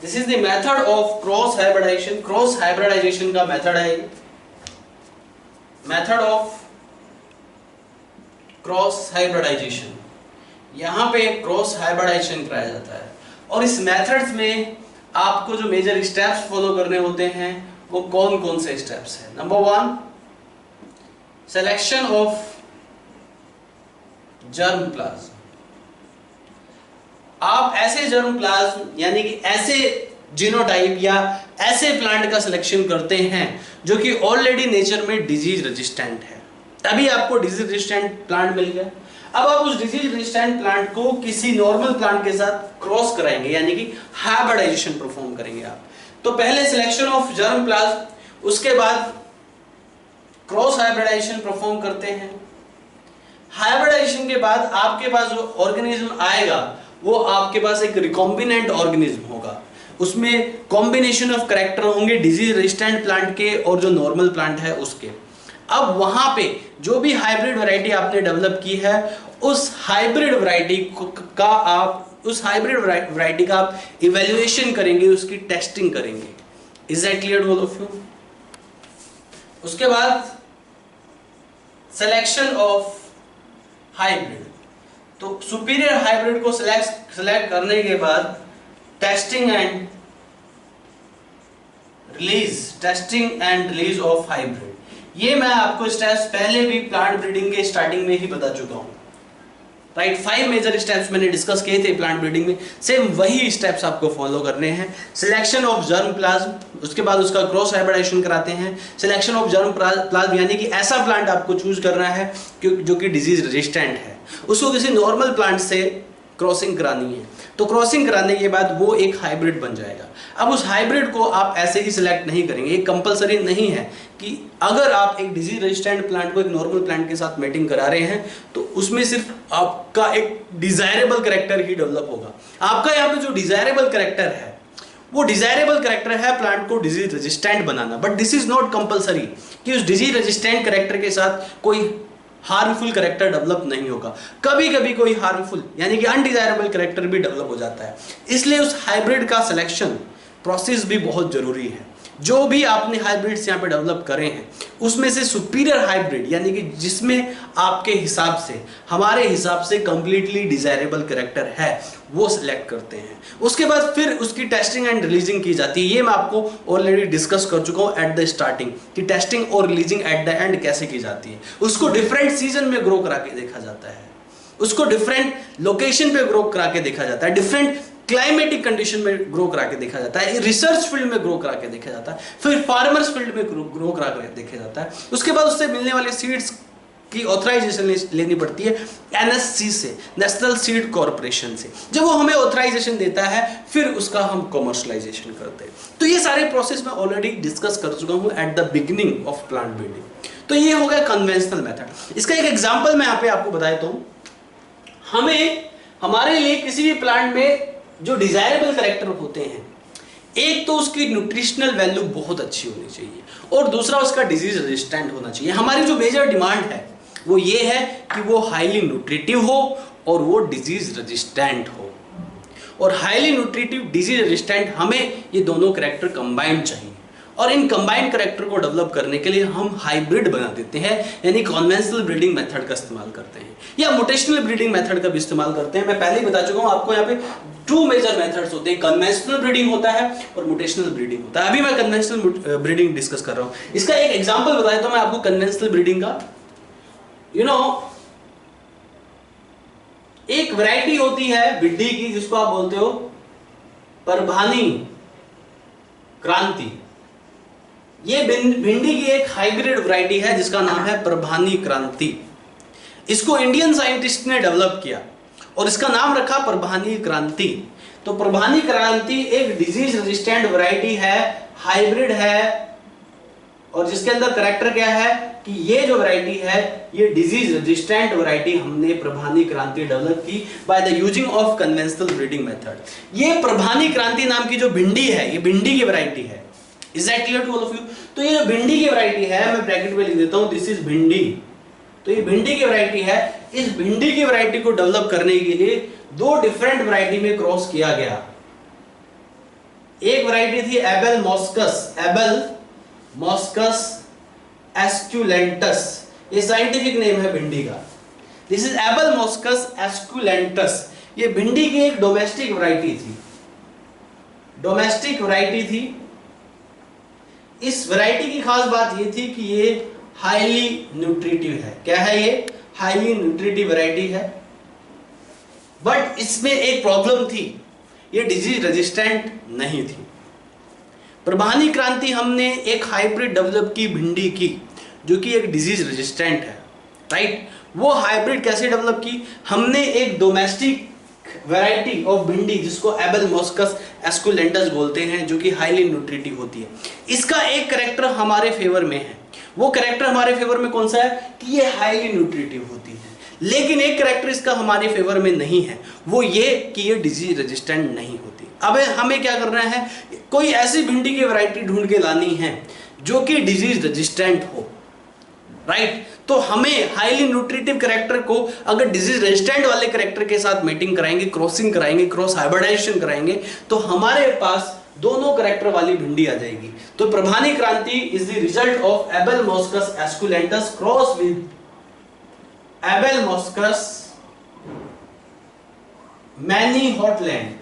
S1: This is the method of cross hybridization. Cross hybridization का मेथड है मेथड ऑफ क्रॉस हाइब्रिडाइजेशन। यहां पे क्रॉस हाइब्रिडाइजेशन कराया जाता है, और इस मेथड्स में आपको जो मेजर स्टेप्स फॉलो करने होते हैं वो कौन कौन से स्टेप्स हैं? Number 1, selection of germ plasm. आप ऐसे जर्म प्लाज्म यानी कि ऐसे जीनोटाइप या ऐसे प्लांट का सिलेक्शन करते हैं जो कि ऑलरेडी नेचर में डिजीज रेजिस्टेंट है। तभी आपको डिजीज रेजिस्टेंट प्लांट मिल गया। अब आप उस डिजीज रेजिस्टेंट प्लांट को किसी नॉर्मल प्लांट के साथ क्रॉस कराएंगे, यानी कि हाइब्रिडाइजेशन परफॉर्म करेंगे आप। तो पहले सिलेक्शन ऑफ जर्म प्लाज्म, उसके बाद क्रॉस हाइब्रिडाइजेशन परफॉर्म करते हैं। हाइब्रिडाइजेशन के बाद आपके पास जो ऑर्गेनिज्म आएगा वो आपके पास एक रिकॉम्बिनेंट ऑर्गेनिज्म होगा। उसमें कॉम्बिनेशन ऑफ कैरेक्टर होंगे डिजीज रेजिस्टेंट प्लांट के और जो नॉर्मल प्लांट है उसके। अब वहां पे जो भी हाइब्रिड वैरायटी आपने डेवलप की है उस हाइब्रिड वैरायटी का आप इवैल्यूएशन करेंगे, उसकी टेस्टिंग करेंगे। Is that clear to all of you? उसके बाद सिलेक्शन ऑफ हाइब्रिड। तो सुपीरियर हाइब्रिड को सिलेक्ट करने के बाद testing and release of hybrid. ये मैं आपको स्टेप्स पहले भी प्लांट ब्रीडिंग के स्टार्टिंग में ही बता चुका हूँ, राइट। 5 मेजर स्टेप्स मैंने डिस्कस किए थे प्लांट ब्रीडिंग में, सेम वही स्टेप्स आपको फॉलो करने हैं। सिलेक्शन ऑफ जर्म प्लाज्म, उसके बाद उसका क्रॉस हाइब्रिडाइजेशन कराते हैं। सिलेक्शन ऑफ जर्म प्लाज्म यानी कि ऐसा प्लांट आपको चूज करना है जो कि डिजीज रेजिस्टेंट है, उसको किसी नॉर्मल प्लांट से क्रॉसिंग करानी है। तो क्रॉसिंग कराने के बाद वो एक हाइब्रिड बन जाएगा। अब उस हाइब्रिड को आप ऐसे ही सिलेक्ट नहीं करेंगे, ये कंपलसरी नहीं है कि अगर आप एक डिजीज रेजिस्टेंट प्लांट को एक नॉर्मल प्लांट के साथ मेटिंग करा रहे हैं तो उसमें सिर्फ आपका एक डिजायरेबल कैरेक्टर ही डेवलप होगा। आपका यहाँ पे जो डिजायरेबल कैरेक्टर है वो डिजायरेबल कैरेक्टर है प्लांट को disease resistant banana, but this is not compulsory कि उस डिजीज रेजिस्टेंट कैरेक्टर के साथ कोई हार्मफुल कैरेक्टर डेवलप नहीं होगा। कभी कभी कोई हार्मफुल यानी कि अनडिजायरेबल कैरेक्टर भी डेवलप हो जाता है, इसलिए उस हाइब्रिड का सिलेक्शन प्रोसेस भी बहुत जरूरी है। जो भी आपने हाइब्रिड्स यहाँ पे डेवलप करे हैं उसमें से सुपीरियर हाइब्रिड यानी कि जिसमें आपके हिसाब से, हमारे हिसाब से कंप्लीटली डिजायरेबल कैरेक्टर है वो सिलेक्ट करते हैं। उसके बाद फिर उसकी टेस्टिंग एंड रिलीजिंग की जाती है। ये मैं आपको ऑलरेडी डिस्कस कर चुका हूँ एट द स्टार्टिंग कि टेस्टिंग और रिलीजिंग एट द एंड कैसे की जाती है। उसको डिफरेंट सीजन में ग्रो करा के देखा जाता है, उसको डिफरेंट लोकेशन पे ग्रो करा के देखा जाता है, डिफरेंट क्लाइमेटिक कंडीशन में ग्रो करा के देखा जाता है, रिसर्च फील्ड में ग्रो करा के देखा जाता है, फिर फार्मर्स फील्ड में ग्रो करा के देखा जाता है। उसके बाद उससे मिलने वाले सीड्स की ऑथराइजेशन लेनी पड़ती है एनएससी से, नेशनल सीड कॉर्पोरेशन से। जब वो हमें ऑथराइजेशन देता है फिर उसका हम कॉमर्शलाइजेशन करते हैं। तो ये सारे प्रोसेस मैं ऑलरेडी डिस्कस कर चुका हूँ at the beginning of plant breeding. तो ये हो गया कन्वेंशनल मेथड। इसका एक एग्जाम्पल मैं यहाँ पे आपको बता देता हूँ। हमें हमारे लिए किसी भी प्लांट में जो डिजायरेबल कैरेक्टर होते हैं, एक तो उसकी न्यूट्रिशनल वैल्यू बहुत अच्छी होनी चाहिए और दूसरा उसका डिजीज रेजिस्टेंट होना चाहिए। हमारी जो मेजर डिमांड है वो ये है कि वो हाईली न्यूट्रिटिव हो और वो डिजीज रेजिस्टेंट हो। और हाईली न्यूट्रिटिव डिजीज रेजिस्टेंट हमें ये दोनों कैरेक्टर कंबाइंड चाहिए, और इन कंबाइंड कैरेक्टर को डेवलप करने के लिए हम हाइब्रिड बना देते हैं, यानी कन्वेंशनल ब्रीडिंग मेथड का इस्तेमाल करते हैं या मोटेशनल ब्रीडिंग मेथड का भी इस्तेमाल करते हैं। मैं पहले ही बता चुका हूं आपको, यहाँ पे 2 मेजर मेथड्स होते हैं, कन्वेंशनल ब्रीडिंग होता है और मोटेशनल ब्रीडिंग होता है। अभी मैं कन्वेंशनल ब्रीडिंग डिस्कस कर रहा हूं। इसका एक एग्जांपल बता देता हूं मैं आपको कन्वेंशनल ब्रीडिंग का। एक वैरायटी होती है भिंडी की जिसको आप बोलते हो परभानी क्रांति। ये भिंडी की एक हाइब्रिड वैरायटी है जिसका नाम है प्रभानी क्रांति। इसको इंडियन साइंटिस्ट ने डेवलप किया और इसका नाम रखा प्रभानी क्रांति। तो प्रभानी क्रांति एक डिजीज रेजिस्टेंट वैरायटी है, हाइब्रिड है, और जिसके अंदर कैरेक्टर क्या है कि ये जो वैरायटी है ये डिजीज रेजिस्टेंट वैरायटी हमने प्रभानी क्रांति डेवलप की by the using of conventional breeding method. ये प्रभानी क्रांति नाम की जो भिंडी है ये भिंडी की वैरायटी है। Is that clear to all of you? तो ये जो भिंडी की वैरायटी है, मैं ब्रैकेट में लिख देता हूं, दिस इज भिंडी। तो ये भिंडी की वैरायटी है। इस भिंडी की वैरायटी को डेवलप करने के लिए 2 डिफरेंट वैरायटी में क्रॉस किया गया। एक वैरायटी थी एबल मॉस्कस एस्कुलेंटस, ये साइंटिफिक नेम है भिंडी का। This is Abelmoschus esculentus. ये भिंडी की एक डोमेस्टिक वैरायटी थी। इस वैरायटी की खास बात ये थी कि ये हाईली न्यूट्रिटिव है। क्या है ये? हाईली न्यूट्रिटिव वैरायटी है, बट इसमें एक प्रॉब्लम थी, ये डिजीज रेजिस्टेंट नहीं थी। प्रभानी क्रांति हमने एक हाइब्रिड डेवलप की भिंडी की जो कि एक डिजीज रेजिस्टेंट है, राइट। वो हाइब्रिड कैसे डेवलप की? हमने एक डोमेस्टिक वैरायटी ऑफ भिंडी जिसको एबल मॉस्कस एस्कुलेंटस बोलते हैं जो कि हाईली न्यूट्रिटिव होती है। इसका एक कैरेक्टर हमारे फेवर में है। वो कैरेक्टर हमारे फेवर में कौन सा है कि ये हाईली न्यूट्रिटिव होती है। लेकिन एक कैरेक्टर इसका हमारे फेवर में नहीं है, वो ये कि ये डिजीज रेजिस्टेंट नहीं होती। अब हमें क्या करना है, कोई ऐसी भिंडी की वैरायटी ढूंढ के लानी है जो कि डिजीज रेजिस्टेंट हो, राइट। तो हमें हाईली न्यूट्रिटिव कैरेक्टर को अगर डिजीज रेजिस्टेंट वाले कैरेक्टर के साथ मेटिंग कराएंगे, क्रॉसिंग कराएंगे, क्रॉस हाइब्रिडाइजेशन कराएंगे, तो हमारे पास दोनों कैरेक्टर वाली भिंडी आ जाएगी। तो Parbhani Kranti is the result of Abelmoschus esculentus cross with Abelmoschus मैनी हॉटलैंड।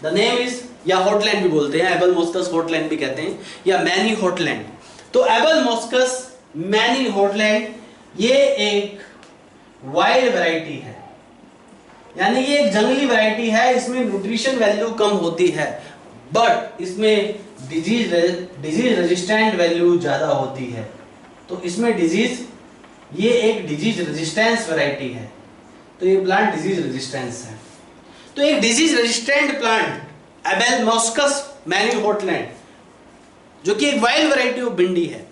S1: द नेम इज या हॉटलैंड भी बोलते हैं, एबल मोस्कस हॉटलैंड भी कहते हैं, या मैनी हॉटलैंड। तो एबल मोस्कस मैनी हॉटलैंड ये एक वाइल्ड वैरायटी है, यानी ये एक जंगली वैरायटी है, इसमें न्यूट्रिशन वैल्यू कम होती है, बट इसमें डिजीज रेजिस्टेंट वैल्यू ज्यादा होती है। तो इसमें ये एक डिजीज रेजिस्टेंस वैरायटी है, तो ये प्लांट डिजीज रेजिस्टेंस है। तो एक disease resistant plant Abelmoschus मैनी हॉटलैंड जो कि एक वाइल्ड वैरायटी ऑफ भिंडी है,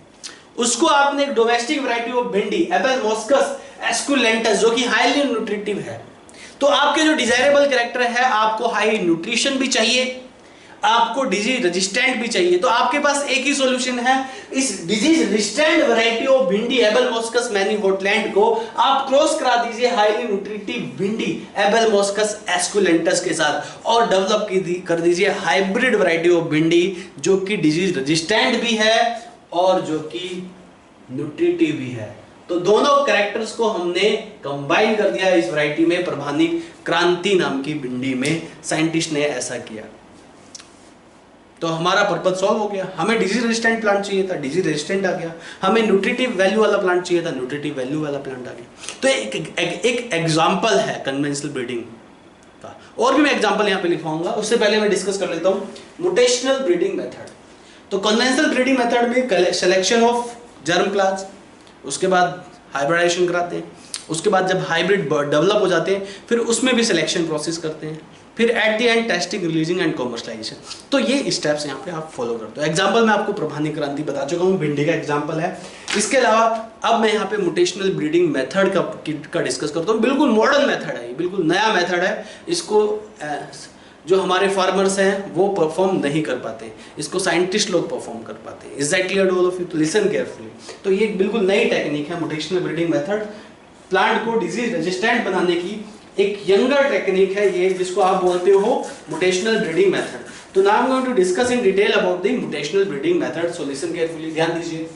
S1: उसको आपने एक डोमेस्टिक वैरायटी ऑफ भिंडी एबल मोस्कस एस्कुलेंटस जो कि हाईली न्यूट्रिटिव है। तो आपके जो डिजायरेबल कैरेक्टर है, आपको हाई न्यूट्रिशन भी चाहिए, आपको डिजीज रेजिस्टेंट भी चाहिए, तो आपके पास एक ही सॉल्यूशन है, इस डिजीज रेजिस्टेंट वैरायटी ऑफ भिंडी एबल मोस्कस मैनी हॉटलैंड को आप क्रॉस करा दीजिए हाईली न्यूट्रिटिव भिंडी एबल मोस्कस एस्कुलेंटस के साथ, और डेवलप कर दीजिए हाइब्रिड वैरायटी ऑफ भिंडी जो कि डिजीज रेजिस्टेंट भी है और जो कि न्यूट्रिटिव भी है। तो दोनों कैरेक्टर्स को हमने कंबाइन कर दिया इस वैरायटी में, प्रभानी क्रांति नाम की भिंडी में साइंटिस्ट ने ऐसा किया। तो हमारा पर्पज सॉल्व हो गया। हमें डिजीज रेजिस्टेंट प्लांट चाहिए था, डिजीज रेजिस्टेंट आ गया। हमें न्यूट्रिटिव वैल्यू वाला प्लांट चाहिए था, न्यूट्रिटिव वैल्यू वाला प्लांट आ गया। तो एक एग्जांपल है कन्वेंशनल ब्रीडिंग का, और भी मैं एग्जांपल यहाँ पे लिखवाऊंगा, उससे पहले मैं डिस्कस कर लेता हूँ म्यूटेशनल ब्रीडिंग मेथड। तो कन्वेंशनल ब्रीडिंग मेथड में सिलेक्शन ऑफ जर्म प्लांट्स, उसके बाद हाइब्रिडाइजेशन कराते हैं, उसके बाद जब हाइब्रिड डेवलप हो जाते हैं फिर उसमें भी सिलेक्शन प्रोसेस करते हैं, फिर at the end testing, releasing and commercialisation. तो ये स्टेप्स यहाँ पे आप फॉलो करते हो। एग्जांपल मैं आपको प्रभानी क्रांति बता चुका हूँ, भिंडी का एग्जांपल है। इसके अलावा अब मैं यहाँ पे म्यूटेशनल ब्रीडिंग मेथड का डिस्कस करता हूँ। बिल्कुल मॉडर्न मेथड है, बिल्कुल नया मेथड है। इसको जो हमारे फार्मर्स हैं वो परफॉर्म नहीं कर पाते, इसको साइंटिस्ट लोग परफॉर्म कर पाते हैं। Is that clear to all of you? तो लिसन केयरफुली। तो ये बिल्कुल नई टेक्निक है म्यूटेशनल ब्रीडिंग मेथड, प्लांट को डिजीज रेजिस्टेंट बनाने की एक यंगर टेक्निक है ये, जिसको आप बोलते हो म्यूटेशनल ब्रीडिंग मेथड। तो now I am going to discuss in detail about the mutational breeding method, so listen carefully, ध्यान दीजिए।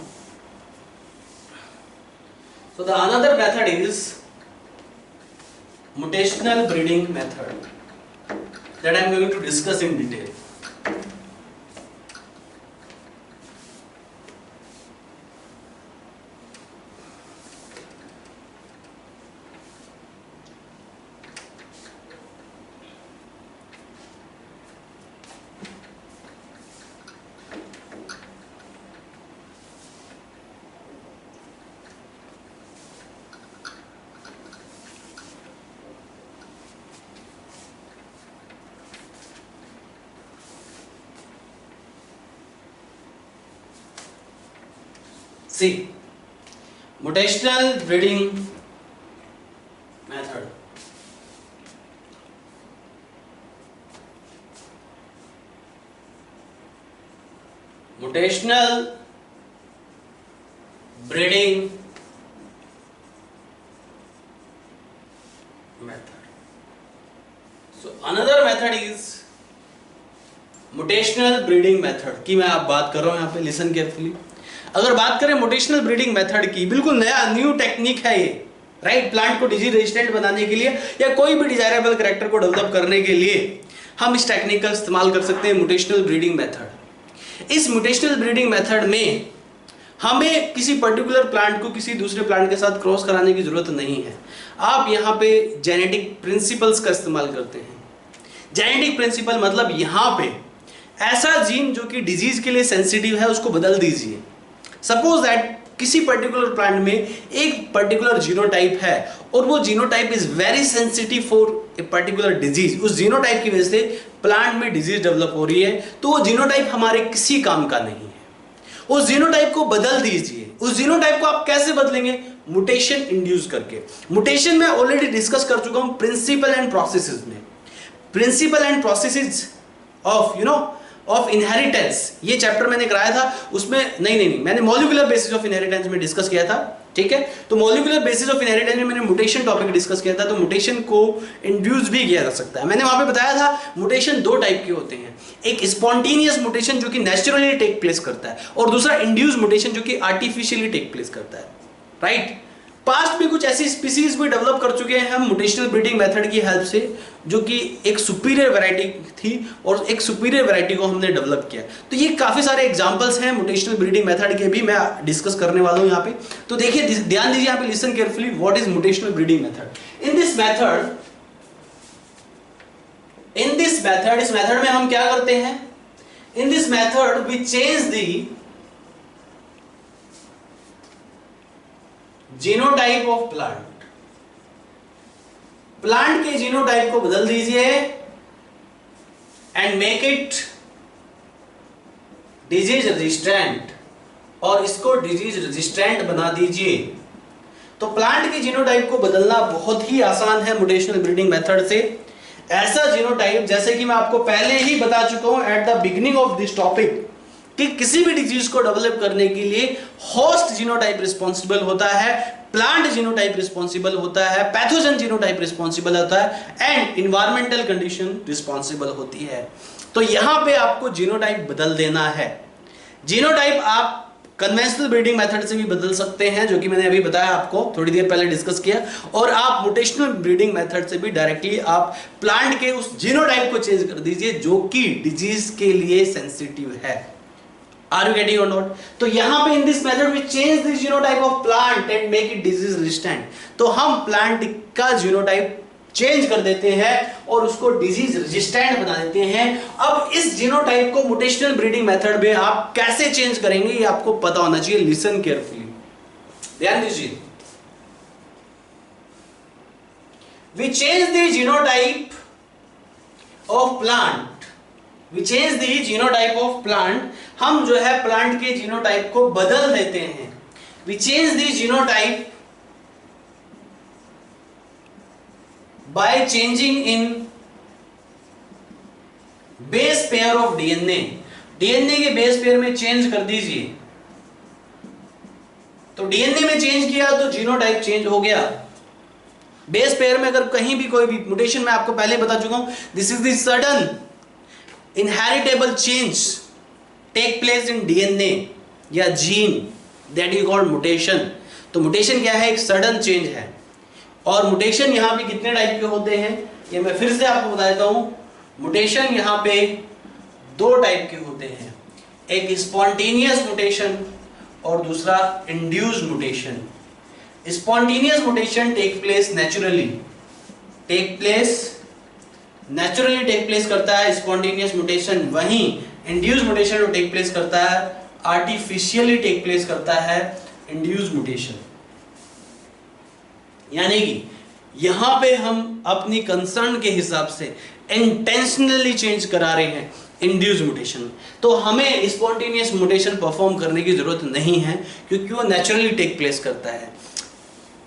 S1: So the another method is mutational breeding method that I am going to discuss in detail. See, mutational breeding method. Mutational breeding method. So another method is mutational breeding method की मैं आप बात कर रहा हूं यहाँ पे, listen carefully। अगर बात करें म्यूटेशनल ब्रीडिंग मेथड की, बिल्कुल नया न्यू टेक्निक है ये, राइट। प्लांट को डिजीज रेजिस्टेंट बनाने के लिए या कोई भी डिजायरेबल कैरेक्टर को डेवलप करने के लिए हम इस टेक्निक का इस्तेमाल कर सकते हैं, म्यूटेशनल ब्रीडिंग मेथड। इस म्यूटेशनल ब्रीडिंग मेथड में हमें किसी पर्टिकुलर प्लांट को किसी दूसरे प्लांट के साथ क्रॉस कराने की जरूरत नहीं है। आप यहाँ पे जेनेटिक प्रिंसिपल्स का इस्तेमाल करते हैं। जेनेटिक प्रिंसिपल मतलब यहाँ पे ऐसा जीन जो कि डिजीज के लिए सेंसिटिव है उसको बदल दीजिए। सपोज दैट किसी पर्टिकुलर प्लांट में एक पर्टिकुलर जीनोटाइप है और वो genotype is very sensitive for a particular disease. उस जीनोटाइप की वजह से प्लांट में डिजीज डेवलप हो रही है, तो वो जीनोटाइप हमारे किसी काम का नहीं है। उस जीनोटाइप को बदल दीजिए। उस जीनोटाइप को आप कैसे बदलेंगे? म्यूटेशन इंड्यूस करके। म्यूटेशन में ऑलरेडी डिस्कस कर चुका हूं प्रिंसिपल एंड प्रोसेसेस में। Principle and processes of inheritance, ये चैप्टर मैंने कराया था, उसमें नहीं मैंने मॉलिक्यूलर बेसिस ऑफ इनहेरिटेंस में डिस्कस किया था, ठीक है। तो मॉलिक्यूलर बेसिस ऑफ इनहेरिटेंस में मैंने म्यूटेशन टॉपिक डिस्कस किया था। तो म्यूटेशन को इंड्यूस भी किया जा सकता है। मैंने वहां पे बताया था म्यूटेशन दो टाइप के होते हैं, एक स्पॉन्टेनियस म्यूटेशन जो कि नेचुरली टेक प्लेस करता है, और दूसरा इंड्यूस म्यूटेशन जो कि आर्टिफिशियली टेक प्लेस करता है, राइट। पास्ट में कुछ ऐसी स्पीसीज भी डेवलप कर चुके हैं हम म्यूटेशनल ब्रीडिंग मेथड की हेल्प से, जो कि एक सुपीरियर वैरायटी थी और एक सुपीरियर वैरायटी को हमने डेवलप किया। तो ये काफी सारे एग्जांपल्स हैं म्यूटेशनल ब्रीडिंग मेथड के भी, मैं डिस्कस करने वाला हूं यहाँ पे। तो देखिए, ध्यान दीजिए यहाँ पे, listen carefully, what is mutational breeding method. इस मेथड में हम क्या करते हैं, in this method we change the genotype of plant के जीनोटाइप को बदल दीजिए and make it disease resistant, और इसको डिजीज रेजिस्टेंट बना दीजिए। तो प्लांट के जीनोटाइप को बदलना बहुत ही आसान है म्यूटेशनल ब्रीडिंग मेथड से। ऐसा जीनोटाइप, जैसे कि मैं आपको पहले ही बता चुका हूं at the beginning of this topic, कि किसी भी डिजीज को डेवलप करने के लिए होस्ट जीनोटाइप रिस्पॉन्सिबल होता है, प्लांट जीनोटाइप रिस्पॉन्सिबल होता है, पैथोजन जीनोटाइप रिस्पॉन्सिबल होता है, एंड इन्वायरमेंटल कंडीशन रिस्पॉन्सिबल होती है। तो यहां पे आपको जीनोटाइप बदल देना है। जीनोटाइप आप कन्वेंशनल ब्रीडिंग मेथड से भी बदल सकते हैं, जो कि मैंने अभी बताया आपको, थोड़ी देर पहले डिस्कस किया, और आप म्यूटेशनल ब्रीडिंग मेथड से भी डायरेक्टली आप प्लांट के उस जीनोटाइप को चेंज कर दीजिए जो कि डिजीज के लिए सेंसिटिव है। Are you getting or not? तो यहां पे in this method we change the genotype of plant and make it disease resistant। तो हम प्लांट का जीनोटाइप चेंज कर देते हैं और उसको डिजीज रेजिस्टेंट बना देते हैं। अब इस जीनोटाइप को म्यूटेशनल ब्रीडिंग मेथड में आप कैसे चेंज करेंगे, ये आपको पता होना चाहिए। लिसन केयरफुली, ध्यान दीजिए। We change the genotype of plant, we change the genotype of plant, हम जो है प्लांट के जीनोटाइप को बदल देते हैं। We change the genotype by changing in base pair of DNA। DNA के बेस पेयर में चेंज कर दीजिए। तो DNA में चेंज किया तो जीनोटाइप चेंज हो गया। बेस पेयर में अगर कहीं भी कोई भी म्यूटेशन, मैं आपको पहले बता चुका हूं, this is the sudden inheritable change take place in DNA या gene, that is called mutation। तो mutation क्या है, एक सडन चेंज है। और mutation यहाँ पे कितने टाइप के होते हैं, ये मैं फिर से आपको बता देता हूँ। mutation यहाँ पे दो टाइप के होते हैं, एक spontaneous mutation और दूसरा induced mutation। spontaneous mutation take place naturally, take place करता है स्पॉन्टेनियस म्यूटेशन। वहीं इंड्यूस म्यूटेशन जो टेक प्लेस करता है, आर्टिफिशियली टेक प्लेस करता है इंड्यूस म्यूटेशन। यानी कि यहां पे हम अपनी कंसर्न के हिसाब से इंटेंशनली चेंज करा रहे हैं इंड्यूस म्यूटेशन। तो हमें स्पॉन्टेनियस म्यूटेशन परफॉर्म करने की जरूरत नहीं है, क्योंकि वो नेचुरली टेक प्लेस करता है।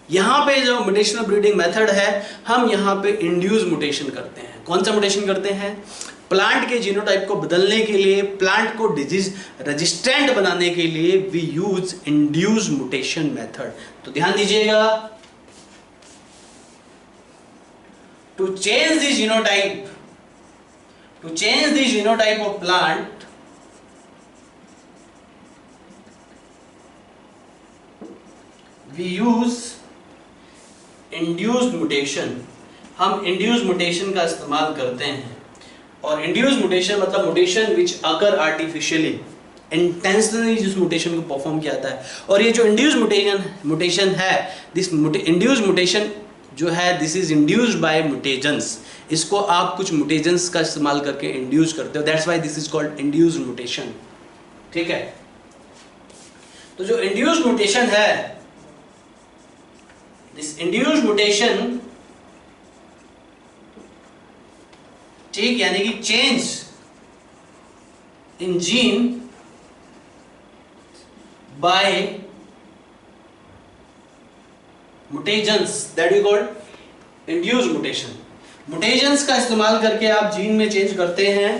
S1: यहाँ पे जो म्यूटेशनल ब्रीडिंग मेथड है, हम यहाँ पे इंड्यूस म्यूटेशन करते हैं। कौन सा म्यूटेशन करते हैं, प्लांट के जीनोटाइप को बदलने के लिए, प्लांट को डिजीज रेजिस्टेंट बनाने के लिए we use induce mutation method. तो ध्यान दीजिएगा, to change the genotype of plant, we use induced mutation. हम इंड्यूस्ड म्यूटेशन का इस्तेमाल करते हैं। और इंड्यूस्ड म्यूटेशन मतलब mutation which occur artificially, intentionally जिस म्यूटेशन को परफॉर्म किया जाता है। और ये जो इंड्यूस्ड म्यूटेशन है, दिस इंड्यूस्ड म्यूटेशन जो है, this is induced by mutagens. इसको आप कुछ म्यूटेजेंस का इस्तेमाल करके इंड्यूस करते हो, that's why this is called induced mutation. ठीक है, तो जो इंड्यूस्ड म्यूटेशन है, this induced mutation, ठीक, यानी कि change in gene by mutations, that is called induced mutation. Mutations का इस्तेमाल करके आप जीन में चेंज करते हैं,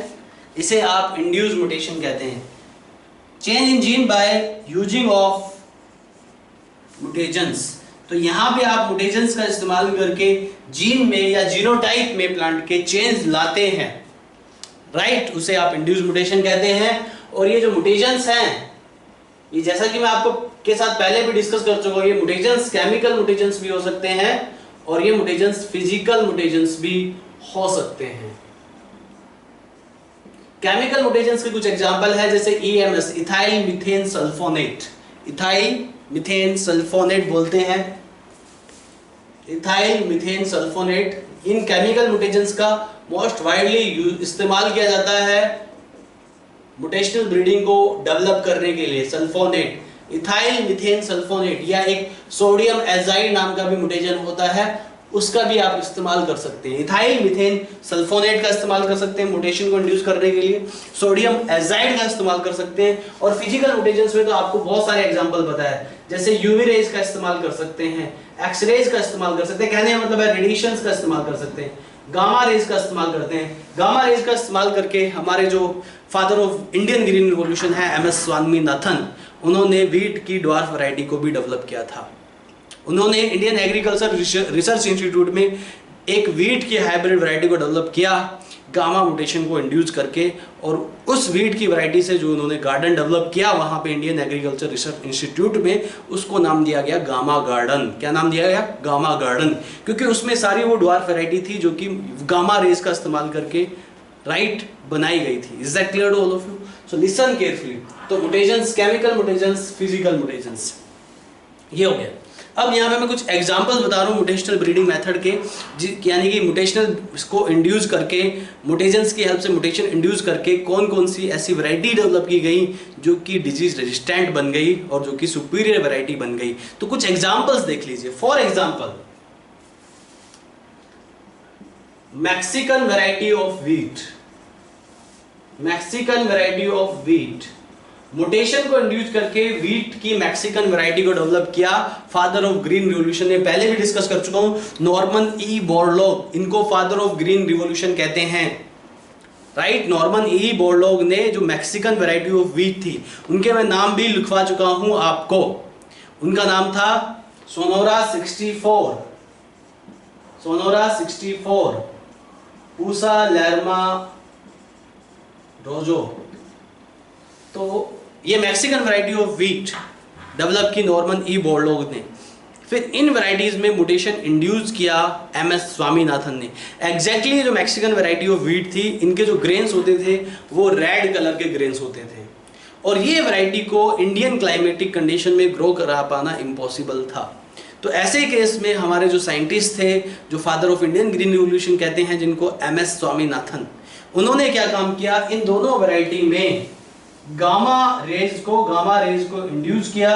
S1: इसे आप इंड्यूस्ड म्यूटेशन कहते हैं। Change in gene bye using of mutations. तो यहाँ पे आप म्यूटेशंस का इस्तेमाल करके जीन में या जीनोटाइप में प्लांट के चेंज लाते हैं, राइट, उसे आप इंड्यूस म्यूटेशन कहते हैं। और ये जो म्यूटेशंस हैं, ये जैसा कि मैं आपको के साथ पहले भी डिस्कस कर चुका हूं। ये म्यूटेशंस केमिकल म्यूटेशंस भी हो सकते हैं और ये म्यूटेशंस फिजिकल म्यूटेशंस भी हो सकते हैं। केमिकल म्यूटेशंस के कुछ एग्जांपल है जैसे EMS, ethyl methane sulphonate, ethyl methane sulphonate बोलते हैं, इथाइल मीथेन सल्फोनेट। इन केमिकल म्यूटेशंस का मोस्ट वाइडली इस्तेमाल किया जाता है म्यूटेशनल ब्रीडिंग को डेवलप करने के लिए। सल्फोनेट, इथाइल मीथेन सल्फोनेट या एक सोडियम एजाइड नाम का भी म्यूटेशन होता है, उसका भी आप इस्तेमाल कर सकते हैं। इथाइल मीथेन सल्फोनेट का इस्तेमाल कर सकते हैं म्यूटेशन को इंड्यूस करने के लिए, सोडियम एजाइड का इस्तेमाल कर सकते हैं। और फिजिकल म्यूटेशंस में तो आपको बहुत सारे एग्जांपल पता है, जैसे यूवी रेज का इस्तेमाल कर सकते हैं, एक्स रेज का इस्तेमाल कर सकते हैं, कहने का मतलब है रेडिएशंस का इस्तेमाल कर सकते हैं, गामा रेज का इस्तेमाल करते हैं। गामा रेज का इस्तेमाल करके हमारे जो father of Indian green revolution है MS स्वामीनाथन, उन्होंने वीट की ड्वार्फ वैरायटी को भी डेवलप किया था। उन्होंने इंडियन एग्रीकल्चर रिसर्च इंस्टीट्यूट में एक वीट की हाइब्रिड वैरायटी को डेवलप किया गामा म्यूटेशन को इंड्यूस करके, और उस वीट की वैरायटी से जो उन्होंने गार्डन डेवलप किया वहाँ पे इंडियन एग्रीकल्चर रिसर्च इंस्टीट्यूट में, उसको नाम दिया गया गामा गार्डन। क्या नाम दिया गया? गामा गार्डन, क्योंकि उसमें सारी वो ड्वार्फ वैरायटी थी जो कि गामा रेज का इस्तेमाल करके बनाई गई थी। Is that clear to all of you? So listen carefully. तो mutations, chemical mutations, physical mutations, ये हो गया। अब यहाँ पे मैं कुछ एग्जांपल्स बता रहा हूँ म्यूटेशनल ब्रीडिंग मेथड के, यानी कि म्यूटेशनल को इंड्यूस करके, म्यूटेशंस की हेल्प से म्यूटेशन इंड्यूस करके कौन कौन सी ऐसी वैरायटी डेवलप की गई जो कि डिजीज रेजिस्टेंट बन गई और जो कि सुपीरियर वैरायटी बन गई। तो कुछ एग्जांपल्स देख लीजिए। For example, Mexican variety of wheat, Mexican variety of wheat, mutation को इंड्यूस करके व्हीट की मैक्सिकन वैरायटी को डेवलप किया फादर ऑफ ग्रीन रिवॉल्यूशन ने। पहले भी डिस्कस कर चुका हूं, नॉर्मन ई बोरलॉग, इनको फादर ऑफ ग्रीन रिवॉल्यूशन कहते हैं, राइट। नॉर्मन ई बोरलॉग ने जो मैक्सिकन वैरायटी ऑफ व्हीट थी, उनके मैं नाम भी लिखवा चुका हूं आपको। उनका नाम था सोनोरा 64, सोनोरा 64, पूसा लर्मा रोजो। तो ये Mexican variety of wheat develop की नॉर्मन ई बोरलॉग ने। फिर इन वैरायटीज में म्यूटेशन इंड्यूस किया MS स्वामीनाथन ने। एग्जैक्टली जो मैक्सिकन वैरायटी ऑफ व्हीट थी, इनके जो ग्रेन्स होते थे वो रेड कलर के ग्रेन्स होते थे, और ये वैरायटी को इंडियन क्लाइमेटिक कंडीशन में ग्रो करा पाना इम्पॉसिबल था। तो ऐसे केस में हमारे जो साइंटिस्ट थे, जो father of Indian green revolution कहते हैं, जिनको MS स्वामीनाथन, उन्होंने क्या काम किया, इन दोनों वैरायटी में गामा रेज को इंड्यूस किया,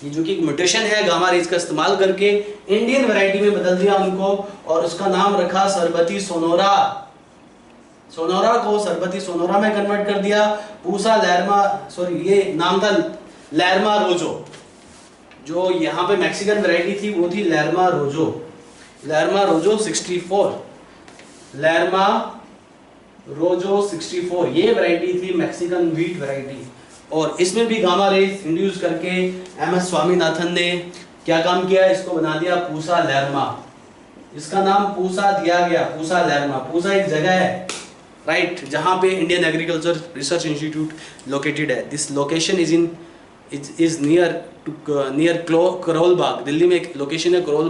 S1: ये जो कि म्यूटेशन है, गामा रेज का इस्तेमाल करके इंडियन वैरायटी में बदल दिया उनको, और उसका नाम रखा सरबती सोनोरा। सोनोरा को सरबती सोनोरा में कन्वर्ट कर दिया। पूसा लर्मा, सॉरी ये नाम था लर्मा रोजो, जो यहाँ पे मैक्सिकन वैरायटी थी वो थी लर्मा रोजो, लर्मा रोजो 64, लर्मा रोजो 64, ये वैरायटी थी मैक्सिकन व्हीट वैरायटी। और इसमें भी गामा रेज इंड्यूस करके MS स्वामीनाथन ने क्या काम किया, इसको बना दिया पूसा लर्मा। इसका नाम पूसा दिया गया, पूसा लर्मा। पूसा एक जगह है, राइट, जहां पे Indian Agriculture Research Institute located है। This location is near Karol Bagh, Delhi में एक लोकेशन है करोल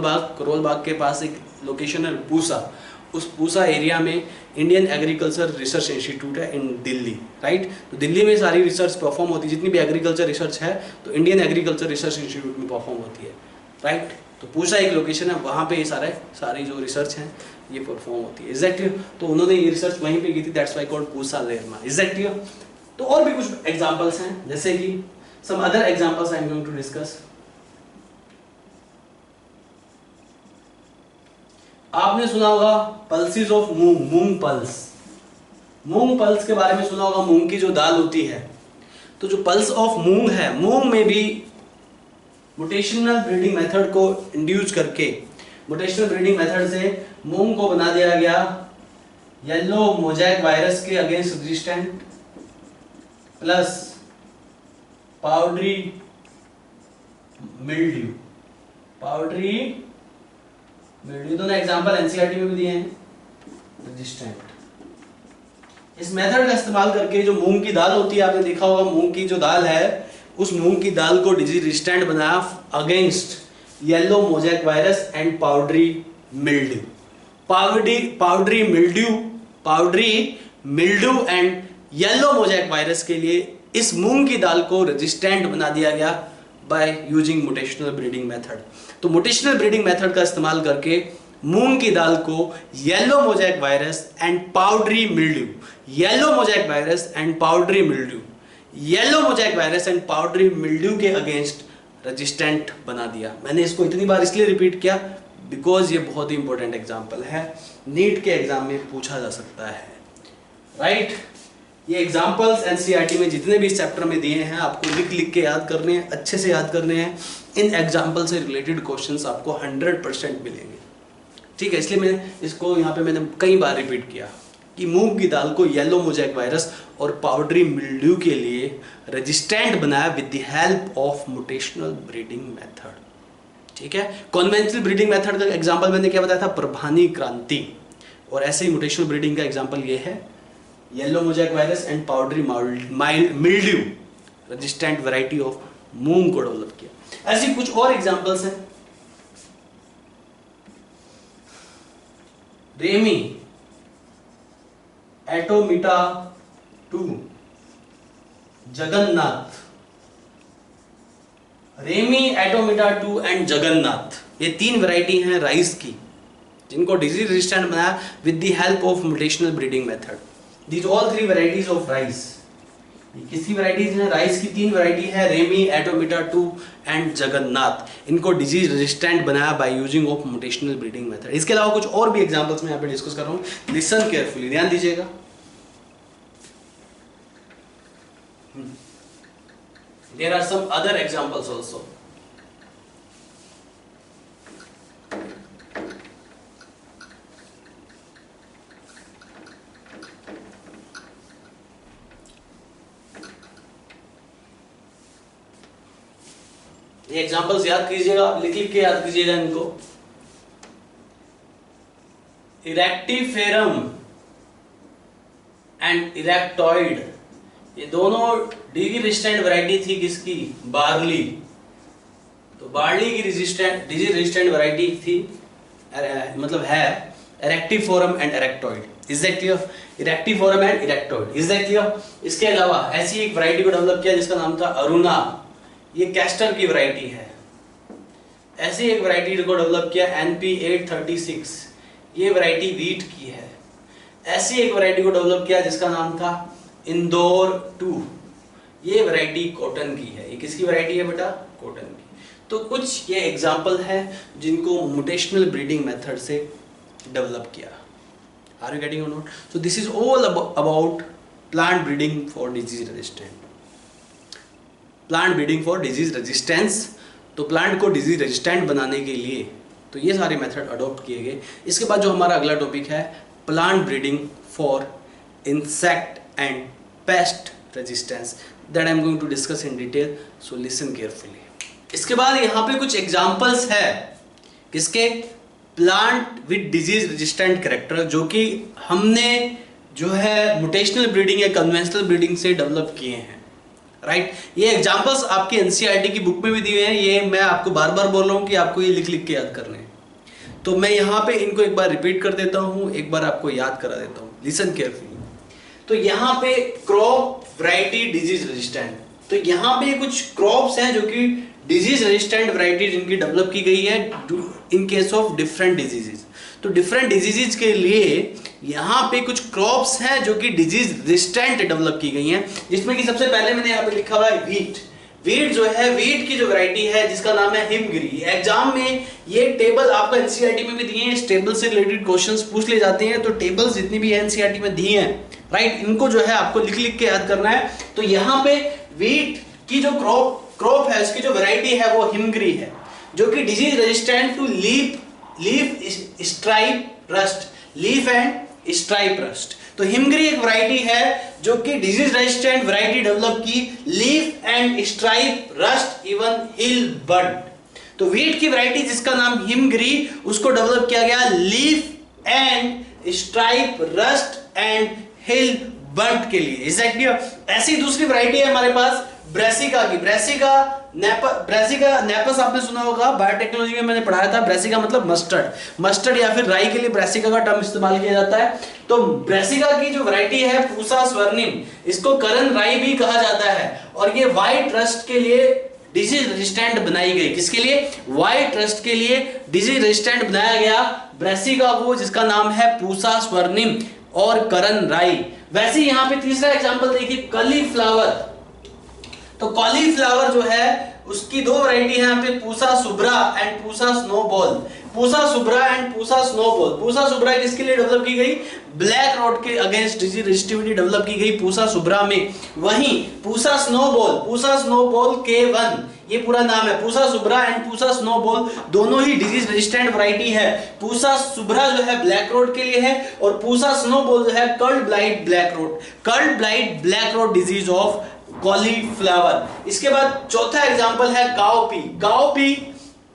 S1: बाग के पास एक लोकेशन है पूसा। उस पूसा एरिया में इंडियन एग्रीकल्चर रिसर्च इंस्टीट्यूट है इन दिल्ली, राइट। तो दिल्ली में सारी रिसर्च परफॉर्म होती है, जितनी भी एग्रीकल्चर रिसर्च है तो इंडियन एग्रीकल्चर रिसर्च इंस्टीट्यूट में परफॉर्म होती है, राइट। तो पूसा एक लोकेशन है, वहाँ पे ये सारी जो रिसर्च है ये परफॉर्म होती है। एग्जैक्टली, तो उन्होंने ये रिसर्च वहीं पे की थी, that's why called Pusa Lerma. Exactly. तो और भी कुछ एग्जांपल्स हैं, जैसे कि some other examples I am going to discuss. आपने सुना होगा pulses of moong, moong pulse के बारे में सुना होगा। मूंग की जो दाल होती है, तो जो पल्स ऑफ मूंग है, मूंग में भी म्यूटेशनल ब्रीडिंग मेथड को इंड्यूस करके, म्यूटेशनल ब्रीडिंग मेथड से मूंग को बना दिया गया येलो मोजैक वायरस के against resistant, plus powdery mildew, दोनों एग्जांपल एनसीईआरटी में भी दिए हैं, रेजिस्टेंट। इस मेथड का इस्तेमाल करके जो मूंग की दाल होती है, आपने देखा होगा मूंग की जो दाल है उस मूंग की दाल को डिजीज रेजिस्टेंट बनाया against yellow mosaic virus and powdery mildew. Powdery mildew and yellow mosaic virus के लिए इस मूंग की दाल को रेजिस्टेंट बना दिया गया बाय यूजिंग मोटेशनल ब्रीडिंग मेथड। तो मोटेशनल ब्रीडिंग मेथड का इस्तेमाल करके मूंग की दाल को yellow mosaic virus and powdery mildew, yellow mosaic virus and powdery mildew, yellow mosaic virus and powdery mildew के अगेंस्ट रेजिस्टेंट बना दिया। मैंने इसको इतनी बार इसलिए रिपीट किया बिकॉज ये बहुत ही इंपॉर्टेंट एग्जाम्पल है, नीट के एग्जाम में पूछा जा सकता है, राइट। ये एग्जाम्पल्स एनसीईआरटी में जितने भी इस चैप्टर में दिए हैं आपको लिख लिख के याद करने हैं, अच्छे से याद करने हैं। इन एग्जाम्पल से रिलेटेड क्वेश्चंस आपको 100% मिलेंगे, ठीक है। इसलिए मैं इसको यहाँ पे मैंने कई बार रिपीट किया कि मूंग की दाल को येलो मोजैक वायरस और पाउडरी मिल्ड्यू के लिए रेजिस्टेंट बनाया with the help of mutational breeding method, ठीक है। कन्वेंशनल ब्रीडिंग मेथड का एग्जांपल मैंने क्या बताया था, प्रभानी क्रांति, और ऐसे ही मोटेशनल ब्रीडिंग का एग्जांपल ये है yellow mosaic virus and powdery mildew resistant variety of मूंग को डेवलप किया। ऐसी कुछ और एग्जांपल्स हैं, रेमी एटोमिटा 2, जगन्नाथ, रेमी एटोमिटा 2 एंड जगन्नाथ, ये 3 वैरायटी हैं राइस की जिनको डिजीज रेजिस्टेंट बनाया with the help of mutational breeding method. These all 3 varieties of rice, ये किसकी वैरायटीज हैं, राइस की 3 वैरायटी है, रेमी एटोमिटा 2 एंड जगन्नाथ। इनको डिजीज रेजिस्टेंट बनाया by using of mutational breeding method. इसके अलावा कुछ और भी एग्जांपल्स मैं यहाँ पे डिस्कस कर रहा हूँ, लिसन केयरफुली, ध्यान दीजिएगा। There are some other examples also. ये एग्जांपल्स याद कीजिएगा, लिख लिख के याद कीजिएगा इनको। इरेक्टिफेरम एंड इरेक्टॉइड, ये दोनों डिजीज रेजिस्टेंट वैरायटी थी किसकी, बार्ली। तो बार्ली की डिजीज रेजिस्टेंट वैरायटी थी, मतलब है erectiforme and erectoides. Is that clear? Erectiforme and erectoides, is that clear? इसके अलावा ऐसी एक वैरायटी को डेवलप किया जिसका नाम था अरुणा, ये कैस्टर की वैरायटी है। ऐसी एक वैरायटी को डेवलप किया NP836, ये वैरायटी वीट की है। ऐसी एक वैरायटी को डेवलप किया जिसका नाम था इंदौर 2, ये वैरायटी कॉटन की है। ये किसकी वैरायटी है बेटा, कॉटन की। तो कुछ ये एग्जाम्पल है जिनको मोटेशनल ब्रीडिंग मेथड से डेवलप किया। Are you getting note? So this is all about plant breeding for disease resistant, plant breeding for disease resistance. तो प्लांट को डिजीज रेजिस्टेंट बनाने के लिए तो ये सारे मेथड अडॉप्ट किए गए। इसके बाद जो हमारा अगला टॉपिक है plant breeding for insect and pest resistance, that I am going to discuss in detail, so listen carefully. इसके बाद यहाँ पे कुछ एग्जाम्पल्स है किसके, plant with disease resistant character, जो कि हमने जो है मोटेशनल ब्रीडिंग या कन्वेंशनल ब्रीडिंग से डेवलप किए हैं, राइट। ये एग्जाम्पल्स आपकी एनसीईआरटी की बुक में भी दिए हैं, ये मैं आपको बार बार बोल रहा हूँ कि आपको ये लिख लिख के याद करने हैं। तो मैं यहाँ पे इनको एक बार रिपीट कर देता हूँ, एक बार आपको याद करा देता हूँ, लिसन केयरफुली। तो यहाँ पे क्रॉप वैरायटी डिजीज रेजिस्टेंट, तो यहाँ पे कुछ क्रॉप्स हैं जो कि डिजीज रेजिस्टेंट वैरायटी जिनकी डेवलप की गई है in case of different diseases. तो डिफरेंट डिजीजेस के लिए यहाँ पे कुछ क्रॉप्स हैं जो कि डिजीज रेजिस्टेंट डेवलप की गई हैं, जिसमें कि सबसे पहले मैंने यहाँ पे लिखा हुआ है वीट। वीट जो है, वीट की जो वैरायटी है जिसका नाम है हिमगिरी। एग्जाम में ये टेबल आपको एनसीईआरटी में भी दिए हैं, इस टेबल से रिलेटेड क्वेश्चंस पूछ ले जाते हैं। तो टेबल्स जितनी भी एनसीईआरटी में दी हैं, राइट, इनको जो है आपको लिख लिख के याद करना है। तो यहाँ पे वीट की जो क्रॉप है उसकी जो वैरायटी है वो हिमगिरी है, जो कि disease resistant to leaf stripe rust, leaf and stripe rust. तो हिमगिरी एक वैरायटी है जो कि डिजीज रेजिस्टेंट वैरायटी डेवलप की leaf and stripe rust even hill bird. तो वीट की वैरायटी जिसका नाम हिमगिरी, उसको डेवलप किया गया leaf and stripe rust and hill bird के लिए। एग्जैक्टली ऐसी दूसरी वैरायटी है हमारे पास ब्रेसिका की, ब्रेसिका नेपस आपने सुना होगा, बायोटेक्नोलॉजी में मैंने पढ़ाया था। ब्रेसिका मतलब मस्टर्ड या फिर राई के लिए ब्रेसिका का टर्म इस्तेमाल किया जाता है। तो ब्रेसिका की जो वैरायटी है पूसा स्वर्णिम, इसको करण राई भी कहा जाता है, और ये व्हाइट रस्ट के लिए डिजीज रेजिस्टेंट बनाई गई। किसके लिए? व्हाइट रस्ट के लिए डिजीज रेजिस्टेंट बनाया गया ब्रेसिका को, जिसका नाम है पूसा स्वर्णिम और करण राई। वैसे यहां पे तीसरा एग्जांपल देखिए, कॉलीफ्लावर। तो कॉलीफ्लावर जो है उसकी दो वैरायटी है यहाँ पे, Pusa Subra and Pusa snowball. Pusa Subra and Pusa snowball. Pusa Subra किसके लिए डेवलप की गई? ब्लैक रोड के अगेंस्ट डिजीज रेजिस्टिविटी डेवलप की गई पूसा सुब्रा में। वहीं पूसा स्नोबॉल K1, ये पूरा नाम है। पूसा सुब्रा एंड पूसा स्नोबॉल दोनों ही डिजीज रेजिस्टेंट वैरायटी है। पूसा सुब्रा जो है ब्लैक रोड के लिए है, और पूसा स्नोबॉल जो है curled blight black road disease of cauliflower. इसके बाद चौथा एग्जांपल है काओपी। काओपी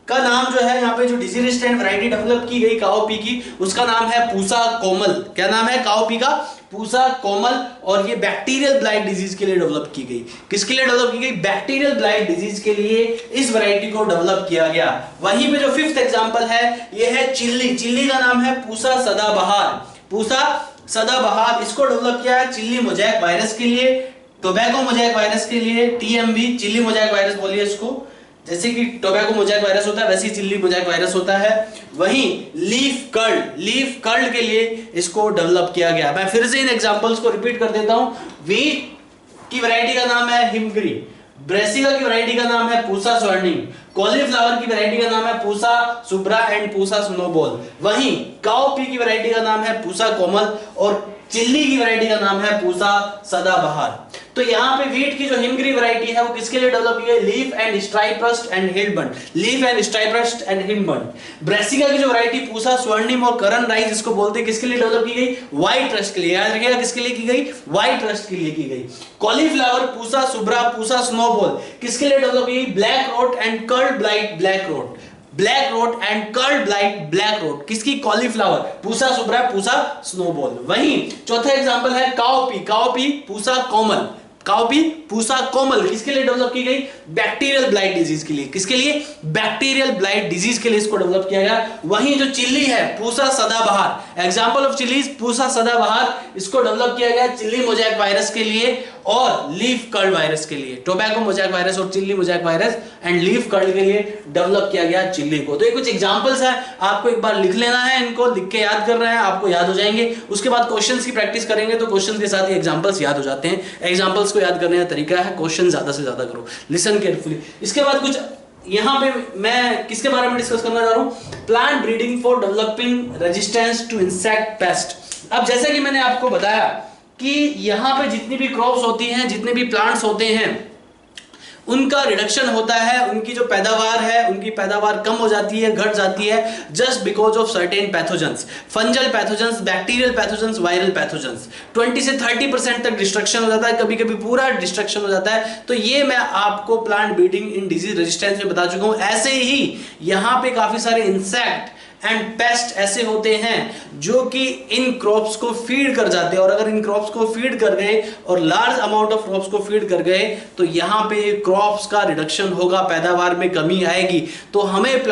S1: का नाम जो है यहाँ पे, जो डिजीज रेजिस्टेंट वैरायटी डेवलप की गई काओपी की, उसका नाम है पूसा कोमल। क्या नाम है काओपी का? पूसा कोमल। और ये बैक्टीरियल ब्लाइट डिजीज के लिए डेवलप की गई। किसके लिए डेवलप की गई? बैक्टीरियल ब्लाइट डिजीज के लिए इस वैरायटी को डेवलप किया गया। वहीं पे जो फिफ्थ एग्जांपल है, ये है चिल्ली। चिल्ली का नाम है पूसा सदाबहार। पूसा सदाबहार, इसको डेवलप किया है चिल्ली मोजैक वायरस के लिए, टोबैको मोजैक वायरस के लिए, TMV चिल्ली मोजैक वायरस बोलिए इसको। जैसे कि टोबैको मोजैक वायरस होता है, वैसे ही चिल्ली मोजैक वायरस होता है। वहीं लीफ कर्ल के लिए इसको डेवलप किया गया। मैं फिर से इन एग्जांपल्स को रिपीट कर देता हूं। वीट की वैरायटी का नाम है हिमगिरी, ब्रेसिका की वैरायटी का नाम है पूसा स्वर्णिम, कॉलीफ्लावर की वैरायटी का नाम है पूसा सुब्रा एंड पूसा स्नोबॉल। वहीं काओपी की वैरायटी का नाम है पूसा कोमल, और चिल्ली की वैरायटी का नाम है पूसा सदाबहार। तो यहाँ पे वीट की जो हिमगिरी वैरायटी है वो किसके लिए डेवलप की गई? Leaf and stripe rust and hill bunt. Brassica की जो वैरायटी पूसा स्वर्णिम और करण राई जिसको बोलते हैं, किसके लिए डेवलप की गई? व्हाइट रस्ट के लिए। याद रखिएगा किसके लिए की गई? व्हाइट रस्ट के लिए की गई। कॉलीफ्लावर पूसा सुब्रा पूसा स्नोबॉल किसके लिए डेवलप की गई? Black wrote and curled blight black rot किसकी? कॉलीफ्लावर। पूसा सुब्रा पूसा स्नोबॉल। वहीं चौथा एग्जांपल है काओपी पूसा कोमल किसके लिए डेवलप की गई? बैक्टीरियल ब्लाइट डिजीज के लिए। किसके लिए? बैक्टीरियल ब्लाइट डिजीज के लिए इसको डेवलप किया गया। वहीं जो चिल्ली है पूसा सदाबहार, एग्जांपल ऑफ चिल्ली पूसा सदाबहार, इसको डेवलप किया गया चिल्ली मोजैक वायरस के लिए और लीफ कर्ल वायरस के लिए। टोबैको मोजैक वायरस और chilli mosaic virus and leaf curl के लिए डेवलप किया गया चिल्ली को। तो ये कुछ एग्जांपल्स है, आपको एक बार लिख लेना है, इनको लिख के याद करना है, आपको याद हो जाएंगे। उसके बाद क्वेश्चंस की प्रैक्टिस करेंगे तो क्वेश्चन के साथ ही एग्जांपल्स याद हो जाते हैं। एग्जांपल्स को याद करने का तरीका है क्वेश्चन ज्यादा से ज्यादा करो, लिसन केयरफुली। इसके बाद कुछ यहां पे मैं किसके बारे में डिस्कस करना चाह रहा हूं? Plant breeding for developing resistance to insect pest. अब जैसा कि मैंने आपको बताया कि यहां पे जितनी भी क्रॉप्स होती हैं, जितने भी प्लांट्स होते हैं, उनका रिडक्शन होता है, उनकी जो पैदावार है उनकी पैदावार कम हो जाती है, घट जाती है, just because of certain pathogens, fungal pathogens, bacterial pathogens, viral pathogens. 20 से 30% तक डिस्ट्रक्शन हो जाता है, कभी कभी पूरा डिस्ट्रक्शन हो जाता है। तो ये मैं आपको plant breeding in disease resistance में बता चुका हूं। ऐसे ही यहां पे काफी सारे इंसेक्ट एंड पेस्ट ऐसे होते हैं जो कि इन क्रॉप्स को फीड कर जाते हैं, और अगर इन क्रॉप्स को फीड कर गए और लार्ज अमाउंट ऑफ क्रॉप्स को फीड कर गए तो यहां पे क्रॉप्स का रिडक्शन होगा, पैदावार में कमी आएगी। तो हमें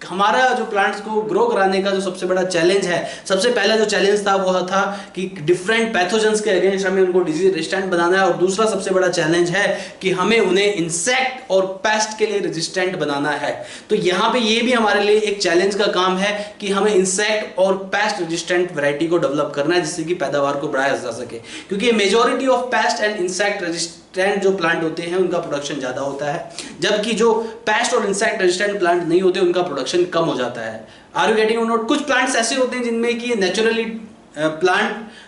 S1: हमारा जो प्लांट्स को ग्रो कराने का जो सबसे बड़ा चैलेंज है, सबसे पहला जो चैलेंज था वो था कि डिफरेंट पैथोजेंस के अगेंस्ट हमें उनको डिजीज रेजिस्टेंट बनाना है, और दूसरा सबसे बड़ा चैलेंज है कि हमें उन्हें इंसेक्ट और पेस्ट के लिए रेजिस्टेंट बनाना है। तो यहाँ पे ये भी हमारे लिए एक चैलेंज का काम है कि हमें इंसेक्ट और पेस्ट रेजिस्टेंट वैरायटी को डेवलप करना है जिससे कि पैदावार को बढ़ाया जा सके, क्योंकि majority of paste and insect resistant जो प्लांट होते हैं उनका प्रोडक्शन ज्यादा होता है, जबकि जो पेस्ट और इंसेक्ट रेजिस्टेंट प्लांट नहीं होते उनका प्रोडक्शन कम हो जाता है। Are you getting note? कुछ प्लांट्स ऐसे होते हैं जिनमें कि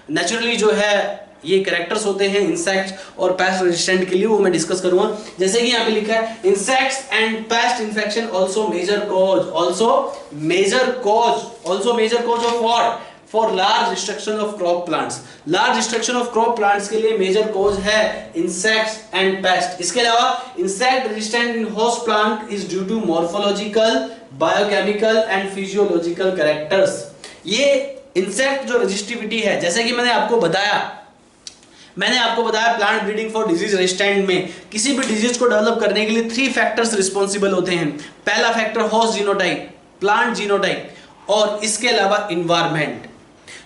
S1: नेचुरली जो है ये कैरेक्टर्स होते हैं इंसेक्ट्स और पेस्ट रेजिस्टेंट के लिए, वो मैं डिस्कस करूंगा। जैसे कि यहाँ पे लिखा है insects and pest infection also major cause of what? For large destruction of crop plants. Large destruction of crop plants के लिए मेजर कॉज है इंसेक्ट्स एंड पेस्ट। इसके अलावा insect resistant in host plant is due to morphological, biochemical and physiological characters. ये insect जो resistivity है, जैसे कि मैंने आपको बताया, मैंने आपको बताया plant breeding for disease resistant में किसी भी डिजीज को डेवलप करने के लिए 3 फैक्टर्स रिस्पॉन्सिबल होते हैं। पहला factor host genotype, plant genotype, और इसके अलावा इन्वायरमेंट।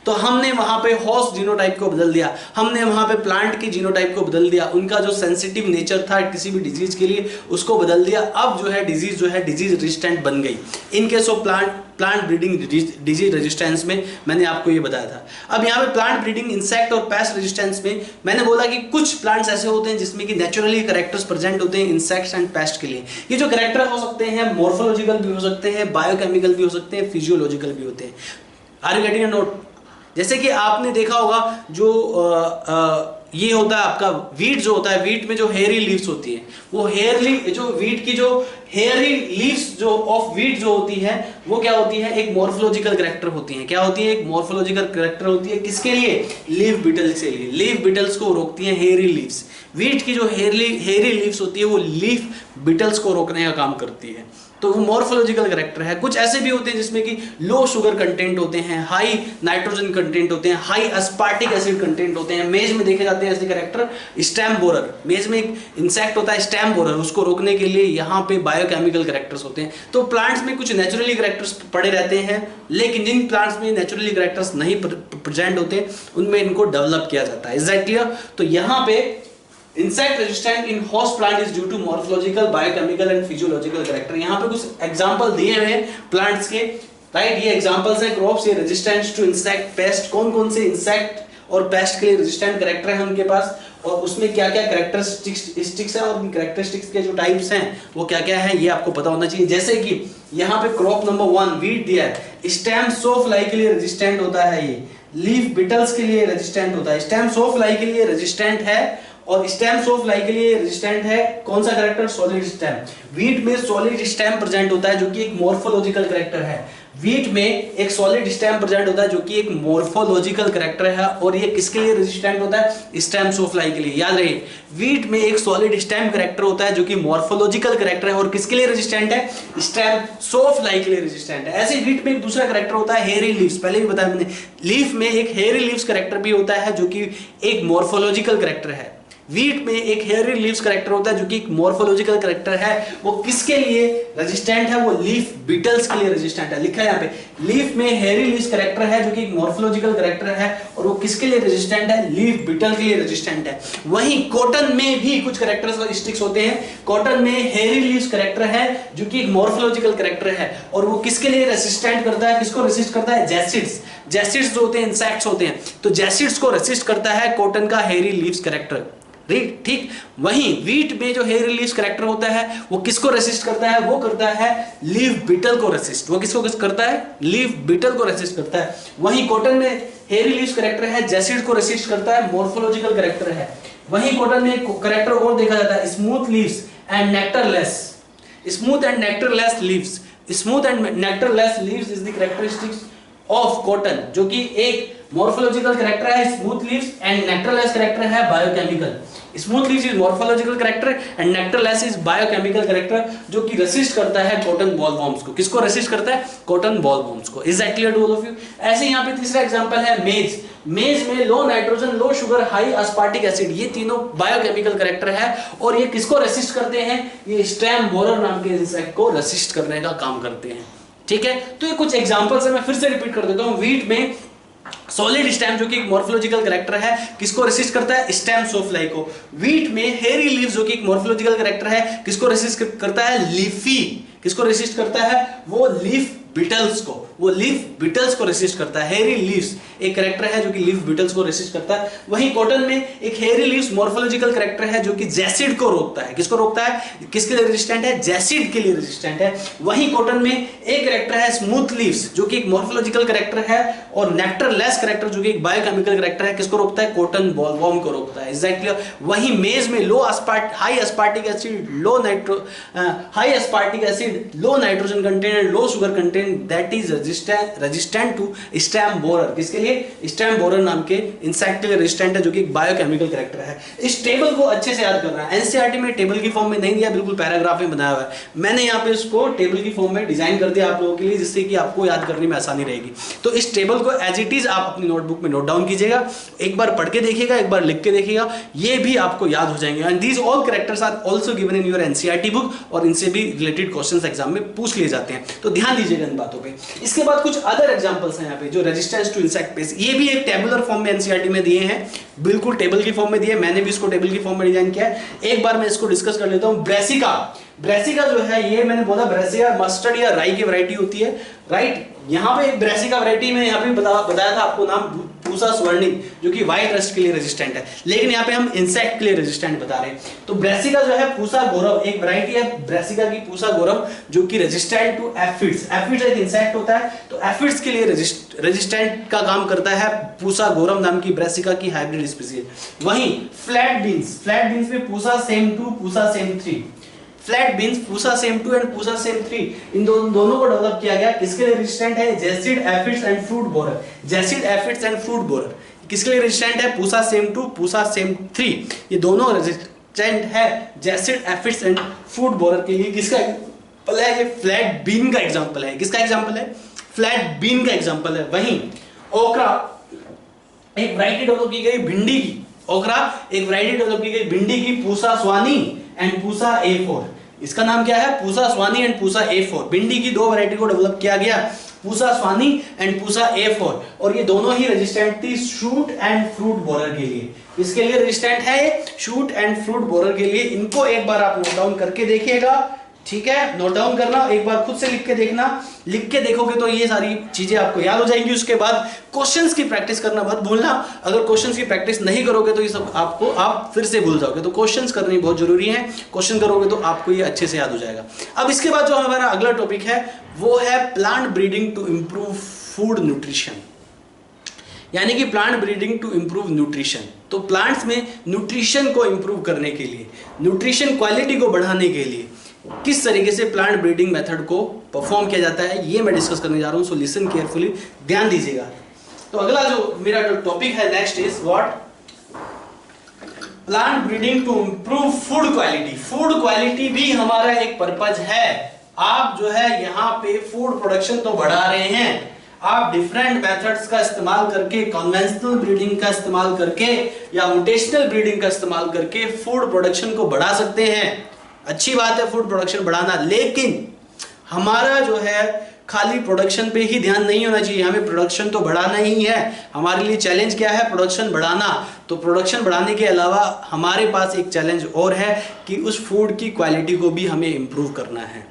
S1: तो हमने वहां पे होस्ट जीनोटाइप को बदल दिया, हमने वहां पे प्लांट की जीनोटाइप को बदल दिया, उनका जो सेंसिटिव नेचर था किसी भी डिजीज के लिए उसको बदल दिया। अब जो है डिजीज रेजिस्टेंट बन गई। In case of plant breeding disease resistance में मैंने आपको ये बताया था। अब यहाँ पे प्लांट ब्रीडिंग इंसेक्ट और पेस्ट रेजिस्टेंस में मैंने बोला कि कुछ प्लांट्स ऐसे होते हैं जिसमें कि नेचुरली कैरेक्टर्स प्रेजेंट होते हैं इंसेक्ट्स एंड पेस्ट के लिए। ये जो कैरेक्टर हो सकते हैं मॉर्फोलॉजिकल भी हो सकते हैं, बायोकेमिकल भी हो सकते हैं, फिजियोलॉजिकल भी होते हैं। Are you getting a note? जैसे कि आपने देखा होगा जो ये होता है आपका वीट जो होता है, वीट में जो हेयरी लीव्स होती है, वो वीट की जो हेयरी लीव्स जो ऑफ वीट जो होती है वो क्या होती है, एक मॉर्फोलॉजिकल कैरेक्टर होती है। क्या होती है? एक मॉर्फोलॉजिकल कैरेक्टर होती है। किसके लिए? लीफ बीटल्स के लिए। लीफ बीटल्स को रोकती है हेयरी लीव्स। वीट की जो हेयरी लीव्स होती है वो लीफ बीटल्स को रोकने का काम करती है। तो वो मॉर्फोलॉजिकल कैरेक्टर है। कुछ ऐसे भी होते हैं जिसमें कि लो शुगर कंटेंट होते हैं, हाई नाइट्रोजन कंटेंट होते हैं, हाई अस्पार्टिक एसिड कंटेंट होते हैं। मेज में देखे जाते हैं ऐसे कैरेक्टर। स्टेम बोरर, मेज में एक इंसेक्ट होता है स्टेम बोरर, उसको रोकने के लिए यहाँ पे बायोकेमिकल कैरेक्टर्स होते हैं। तो प्लांट्स में कुछ नेचुरली कैरेक्टर्स पड़े रहते हैं, लेकिन जिन प्लांट्स में नेचुरली कैरेक्टर्स नहीं प्रेजेंट होते उनमें इनको डेवलप किया जाता है। Is that clear? तो यहाँ पे insect resistant in host plant is due to morphological, biochemical and physiological character। यहाँ पे कुछ एग्जांपल दिए हुए हैं प्लांट्स के, राइट? ये एग्जांपल्स हैं क्रॉप्स, ये रेजिस्टेंस टू इंसेक्ट, पेस्ट। कौन कौन से इंसेक्ट और पेस्ट के लिए रेजिस्टेंट कैरेक्टर है उनके पास, और उसमें क्या क्या कैरेक्टरिस्टिक्स है, और उन कैरेक्टरिस्टिक्स के जो टाइप्स हैं वो क्या क्या है, ये आपको पता होना चाहिए। जैसे कि यहाँ पे क्रॉप नंबर 1 वीट दिया है, स्टेम सो फ्लाई के लिए रेजिस्टेंट होता है, ये लीफ बिटल्स के लिए रेजिस्टेंट होता है। स्टेम सो फ्लाई के लिए रेजिस्टेंट है और स्टेम सो फ्लाई के लिए रेजिस्टेंट है कौन सा कैरेक्टर? Solid stem. वीट में सॉलिड स्टेम प्रेजेंट होता है जो कि एक मॉर्फोलॉजिकल कैरेक्टर है। वीट में एक सॉलिड स्टेम प्रेजेंट होता है जो कि एक मॉर्फोलॉजिकल कैरेक्टर है, और ये किसके लिए रेजिस्टेंट होता है? स्टेम सो फ्लाई के लिए। याद रहे, वीट में एक सॉलिड स्टेम कैरेक्टर होता है जो कि मॉर्फोलॉजिकल कैरेक्टर है, और किसके लिए रेजिस्टेंट है? स्टेम सो फ्लाई के लिए रेजिस्टेंट है। ऐसे वीट में एक दूसरा कैरेक्टर होता है हेयरी लीव्स। पहले भी बताया मैंने, लीफ में एक हेयरी लीव्स कैरेक्टर भी होता है जो कि एक मॉर्फोलॉजिकल कैरेक्टर है। वीट में एक हेयरी लीव्स कैरेक्टर होता है जो कि एक मॉर्फोलॉजिकल कैरेक्टर है। वो किसके लिए रेजिस्टेंट है? वो लीफ बीटल्स के लिए रेजिस्टेंट है। लिखा है यहाँ पे, लीफ में हेयरी लीव्स कैरेक्टर है जो कि एक मॉर्फोलॉजिकल कैरेक्टर है, और वो किसके लिए रेजिस्टेंट है? लीफ बीटल के लिए रेजिस्टेंट है। वहीं कॉटन में भी कुछ कैरेक्टरिस्टिक्स होते हैं। कॉटन में हेयरी लीव्स कैरेक्टर है जो कि एक मॉर्फोलॉजिकल कैरेक्टर है, और वो किसके लिए रेसिस्टेंट करता है? किसको रेसिस्ट करता है? जैसिड्स। जैसिड्स जो होते हैं इंसेक्ट्स होते हैं, तो जैसिड्स को रेसिस्ट करता है कॉटन का हेयरी लीव्स कैरेक्टर। ठीक। वहीं वीट में जो हेयरी लीव्स कैरेक्टर होता है वो किसको रेसिस्ट करता है? वो करता है लीफ बीटल को रेसिस्ट। वो किसको करता है? लीफ बीटल को रेसिस्ट करता है। वहीं कॉटन में हेयरी लीव्स कैरेक्टर है, जैसिड को रेसिस्ट करता है, मॉर्फोलॉजिकल कैरेक्टर है। वहीं कॉटन में कैरेक्टर और देखा जाता है, smooth leaves and nectarless. Smooth and nectarless leaves. Smooth and nectarless leaves is the characteristics of cotton, जो कि एक मॉर्फोलॉजिकल कैरेक्टर है smooth leaves, and nectarless character है biochemical. Smooth leaves is morphological character and nectarless is biochemical character, जो कि resist करता है cotton bollworms को। किसको रेसिस्ट करता है? कॉटन बॉलवॉर्म्स को। Is that clear to all of you? ऐसे यहाँ पे तीसरा एग्जांपल है मेज। मेज में low nitrogen, low sugar, high aspartic acid, ये तीनों बायोकेमिकल कैरेक्टर है, और ये किसको रेसिस्ट करते हैं? ये स्टेम बोरर नाम के इंसेक्ट को रेसिस्ट करने का काम करते हैं। ठीक है, तो ये कुछ एग्जांपल्स है, मैं फिर से रिपीट कर देता हूं। वीट में सॉलिड स्टेम जो कि एक मॉर्फोलॉजिकल कैरेक्टर है, किसको रेसिस्ट करता है? स्टेम सो फ्लाई को। वीट में हेयरी लीव्स जो कि एक मॉर्फोलॉजिकल कैरेक्टर है, किसको रेसिस्ट करता है? लीफी। किसको रेसिस्ट करता है? वो लीफ बीटल्स को। वो लीफ बीटल्स को रेसिस्ट करता है। हेयरी लीव्स एक कैरेक्टर है जो कि लीफ बीटल्स को रेसिस्ट करता है। वहीं कॉटन में एक हेयरी लीव्स मॉर्फोलॉजिकल कैरेक्टर है जो कि जैसिड को रोकता है। किसको रोकता है? किसके लिए रेजिस्टेंट है? जैसिड के लिए रेजिस्टेंट है। वहीं कॉटन में एक कैरेक्टर है स्मूथ लीव्स जो कि एक मॉर्फोलॉजिकल कैरेक्टर है, और नेक्टरलेस कैरेक्टर जो कि एक बायोकेमिकल कैरेक्टर है, किसको रोकता है? कॉटन बॉलवॉर्म को रोकता है। Is that clear? वहीं मेज में high aspartic acid, low nitrogen content and low sugar content bacterium that is resistant to stem borer. किसके लिए? स्टैम बोरर नाम के इंसेक्ट के लिए रेजिस्टेंट है, जो कि एक बायोकेमिकल कैरेक्टर है। इस टेबल को अच्छे से याद करना है। एनसीईआरटी में टेबल की फॉर्म में नहीं दिया, बिल्कुल पैराग्राफ में बनाया हुआ है। मैंने यहाँ पे इसको टेबल की फॉर्म में डिजाइन कर दिया आप लोगों के लिए, जिससे कि आपको याद करने में आसानी रहेगी। तो इस टेबल को एज इट इज आप अपनी नोटबुक में नोट डाउन कीजिएगा, एक बार पढ़ के देखिएगा, एक बार लिख के देखिएगा, ये भी आपको याद हो जाएंगे। And these all characters are also given in your NCERT book, और इनसे भी रिलेटेड क्वेश्चंस एग्जाम में पूछ लिए जाते हैं, तो ध्यान दीजिएगा इन बातों पे। इसके बाद कुछ अदर एग्जांपल्स हैं यहाँ पे, जो रेजिस्टेंस टू इंसेक्ट पेस्ट, ये भी एक टेबुलर फॉर्म में एनसीईआरटी में दिए हैं, बिल्कुल टेबल की फॉर्म में दिए। मैंने भी इसको टेबल की फॉर्म में डिजाइन किया है। एक बार मैं इसको डिस्कस कर लेता हूं। ब्रेसिका, ब्रेसिका जो है, ये मैंने बोला ब्रेसिका मस्टर्ड या राई की वैरायटी होती है, राइट। यहाँ पे एक ब्रेसिका वैरायटी में यहाँ पे बताया था आपको नाम, पूसा स्वर्णिम, जो कि व्हाइट रस्ट के लिए रेजिस्टेंट है, लेकिन यहाँ पे हम इंसेक्ट के लिए रेजिस्टेंट बता रहे हैं। तो ब्रेसिका जो है पूसा गौरव, एक वैरायटी है ब्रेसिका की पूसा गौरव, जो कि रेजिस्टेंट टू एफिड्स। एफिड्स एक इंसेक्ट होता है, तो एफिड्स के लिए रेजिस्टेंट का काम करता है पूसा गौरव नाम की ब्रेसिका की हाइब्रिड स्पीशीज। वहीं फ्लैट बीन्स, फ्लैट बीन्स में Pusa same 2, Pusa same 3, flat beans Pusa same 2 and Pusa same 3, इन दोनों को डेवलप किया गया। किसके लिए रेजिस्टेंट है? Jassid, aphids and fruit borer. Jassid, aphids and fruit borer किसके लिए रेजिस्टेंट है? पूसा सेम 2, पूसा सेम 3, ये दोनों रेजिस्टेंट है jassid, aphids and fruit borer के लिए। किसका एग्जांपल है? ये फ्लैट बीन का एग्जांपल है। किसका एग्जांपल है? फ्लैट बीन का एग्जांपल है। वहीं ओकरा, एक वैरायटी डेवलप की गई भिंडी की, ओकरा एक वैरायटी डेवलप की गई भिंडी की, पूसा स्वानी एंड पूसा A4। इसका नाम क्या है? Pusa Swani and Pusa A4। भिंडी की दो वैरायटी को डेवलप किया गया, पूसा स्वानी एंड पूसा A4, और ये दोनों ही रेजिस्टेंट थी शूट एंड फ्रूट बोरर के लिए। इसके लिए रेजिस्टेंट है शूट एंड फ्रूट बोरर के लिए। इनको एक बार आप नोट डाउन करके देखिएगा, ठीक है? नोट डाउन करना, एक बार खुद से लिख के देखना, लिख के देखोगे तो ये सारी चीजें आपको याद हो जाएंगी। उसके बाद क्वेश्चंस की प्रैक्टिस करना मत भूलना। अगर क्वेश्चंस की प्रैक्टिस नहीं करोगे तो ये सब आपको आप फिर से भूल जाओगे, तो क्वेश्चंस करनी बहुत जरूरी है। क्वेश्चन करोगे तो आपको ये अच्छे से याद हो जाएगा। अब इसके बाद जो हमारा अगला टॉपिक है वो है plant breeding to improve food nutrition, यानी कि plant breeding to improve nutrition. तो प्लांट्स में न्यूट्रिशन को इंप्रूव करने के लिए, न्यूट्रिशन क्वालिटी को बढ़ाने के लिए किस तरीके से प्लांट ब्रीडिंग मेथड को परफॉर्म किया जाता है, ये मैं डिस्कस करने जा रहा हूं। सो लिसन केयरफुली, ध्यान दीजिएगा। तो अगला जो मेरा टॉपिक है next is what? Plant breeding to improve food quality. Food quality भी हमारा एक पर्पज है। आप जो है यहाँ पे फूड प्रोडक्शन तो बढ़ा रहे हैं, आप डिफरेंट मेथड्स का इस्तेमाल करके, कन्वेंशनल ब्रीडिंग का इस्तेमाल करके या रोटेशनल ब्रीडिंग का इस्तेमाल करके फूड प्रोडक्शन को बढ़ा सकते हैं। अच्छी बात है फूड प्रोडक्शन बढ़ाना, लेकिन हमारा जो है खाली प्रोडक्शन पे ही ध्यान नहीं होना चाहिए। हमें प्रोडक्शन तो बढ़ाना ही है, हमारे लिए चैलेंज क्या है? प्रोडक्शन बढ़ाना। तो प्रोडक्शन बढ़ाने के अलावा हमारे पास एक चैलेंज और है कि उस फूड की क्वालिटी को भी हमें इंप्रूव करना है।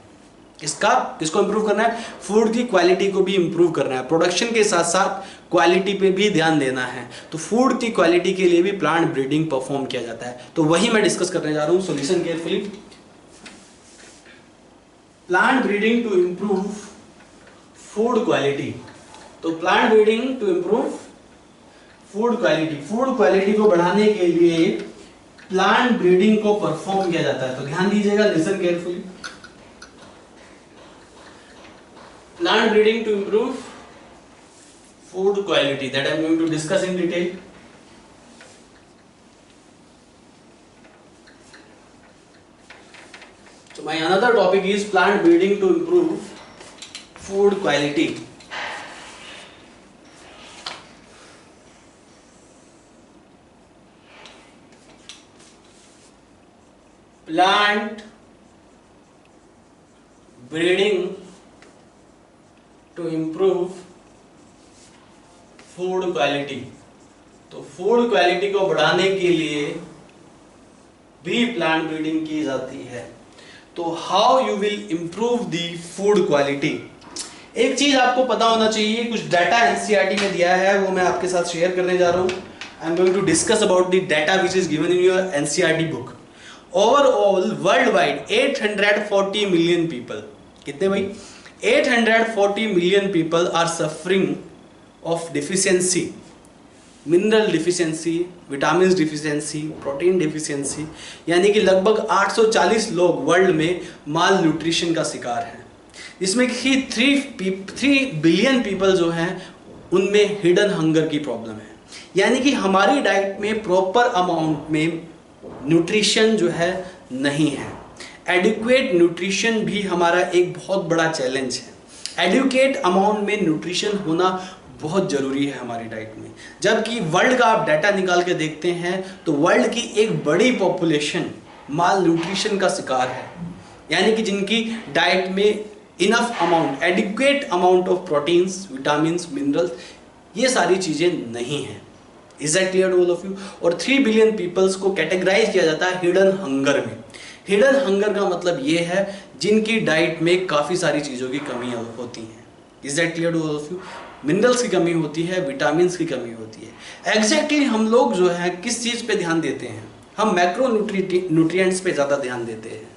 S1: किसको इंप्रूव करना है? फूड की क्वालिटी को भी इंप्रूव करना है। प्रोडक्शन के साथ साथ क्वालिटी पे भी ध्यान देना है। तो फूड की क्वालिटी के लिए भी प्लांट ब्रीडिंग परफॉर्म किया जाता है। तो वही मैं डिस्कस करने जा रहा हूँ। So listen carefully. Plant breeding to improve food quality. तो plant breeding to improve food quality, food quality को बढ़ाने के लिए प्लांट ब्रीडिंग को परफॉर्म किया जाता है। तो ध्यान दीजिएगा, listen carefully. Plant breeding to improve food quality, that I am going to discuss in detail. So my another topic is plant breeding to improve food quality. Plant breeding to improve food quality. तो food quality को बढ़ाने के लिए भी plant breeding की जाती है। तो how you will improve the food quality? एक चीज आपको पता होना चाहिए, कुछ डाटा एनसीईआरटी में दिया है, वो मैं आपके साथ शेयर करने जा रहा हूं। I am going to discuss about the data which is given in your NCERT book. Overall world wide 840 million people, कितने भाई? 840 million people are suffering of deficiency, mineral deficiency, vitamins deficiency, protein deficiency, यानी कि लगभग 840 लोग world में माल nutrition का शिकार हैं। इसमें कि 3 बिलियन पीपल जो हैं उनमें हिडन हंगर की प्रॉब्लम है, यानी कि हमारी डाइट में प्रॉपर अमाउंट में न्यूट्रिशन जो है नहीं है। एडिक्वेट न्यूट्रिशन भी हमारा एक बहुत बड़ा चैलेंज है। एडिक्वेट अमाउंट में न्यूट्रिशन होना बहुत ज़रूरी है हमारी डाइट में। जबकि वर्ल्ड का आप डाटा निकाल के देखते हैं तो वर्ल्ड की एक बड़ी पॉपुलेशन माल न्यूट्रिशन का शिकार है, यानी कि जिनकी डाइट में enough amount, adequate amount of proteins, vitamins, minerals, ये सारी चीज़ें नहीं हैं। Is that clear to all of you? और 3 बिलियन पीपल्स को कैटेगराइज किया जाता है हिडन हंगर में। हिडन हंगर का मतलब ये है जिनकी डाइट में काफ़ी सारी चीज़ों की कमी होती है। Is that clear to all of you? Minerals की कमी होती है, विटामिन्स की कमी होती है। एग्जैक्टली हम लोग जो है किस चीज़ पे ध्यान देते हैं? हम मैक्रो न्यूट्रिएंट्स पे ज़्यादा ध्यान देते हैं,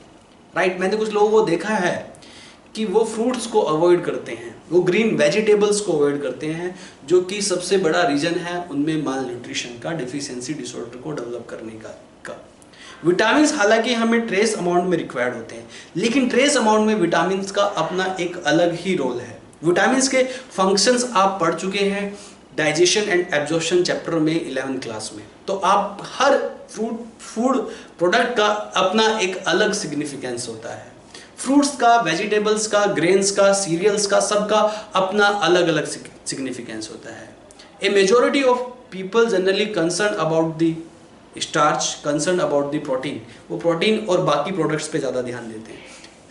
S1: राइट? मैंने कुछ लोगों को देखा है कि वो फ्रूट्स को अवॉइड करते हैं, वो ग्रीन वेजिटेबल्स को अवॉइड करते हैं, जो कि सबसे बड़ा रीज़न है उनमें माल न्यूट्रिशन का, डिफिशियंसी डिसऑर्डर को डेवलप करने का। विटामिन्स हालांकि हमें ट्रेस अमाउंट में रिक्वायर्ड होते हैं, लेकिन ट्रेस अमाउंट में विटामिन्स का अपना एक अलग ही रोल है। विटामिन्स के फंक्शंस आप पढ़ चुके हैं डाइजेशन एंड एब्जॉर्प्शन चैप्टर में 11th क्लास में। तो आप हर फूड प्रोडक्ट का अपना एक अलग सिग्निफिकेंस होता है। फ्रूट्स का, वेजिटेबल्स का, ग्रेन्स का, सीरियल्स का, सबका अपना अलग अलग सिग्निफिकेंस होता है। A majority of people generally concern about the starch, concern about the protein, वो प्रोटीन और बाकी प्रोडक्ट्स पे ज़्यादा ध्यान देते हैं।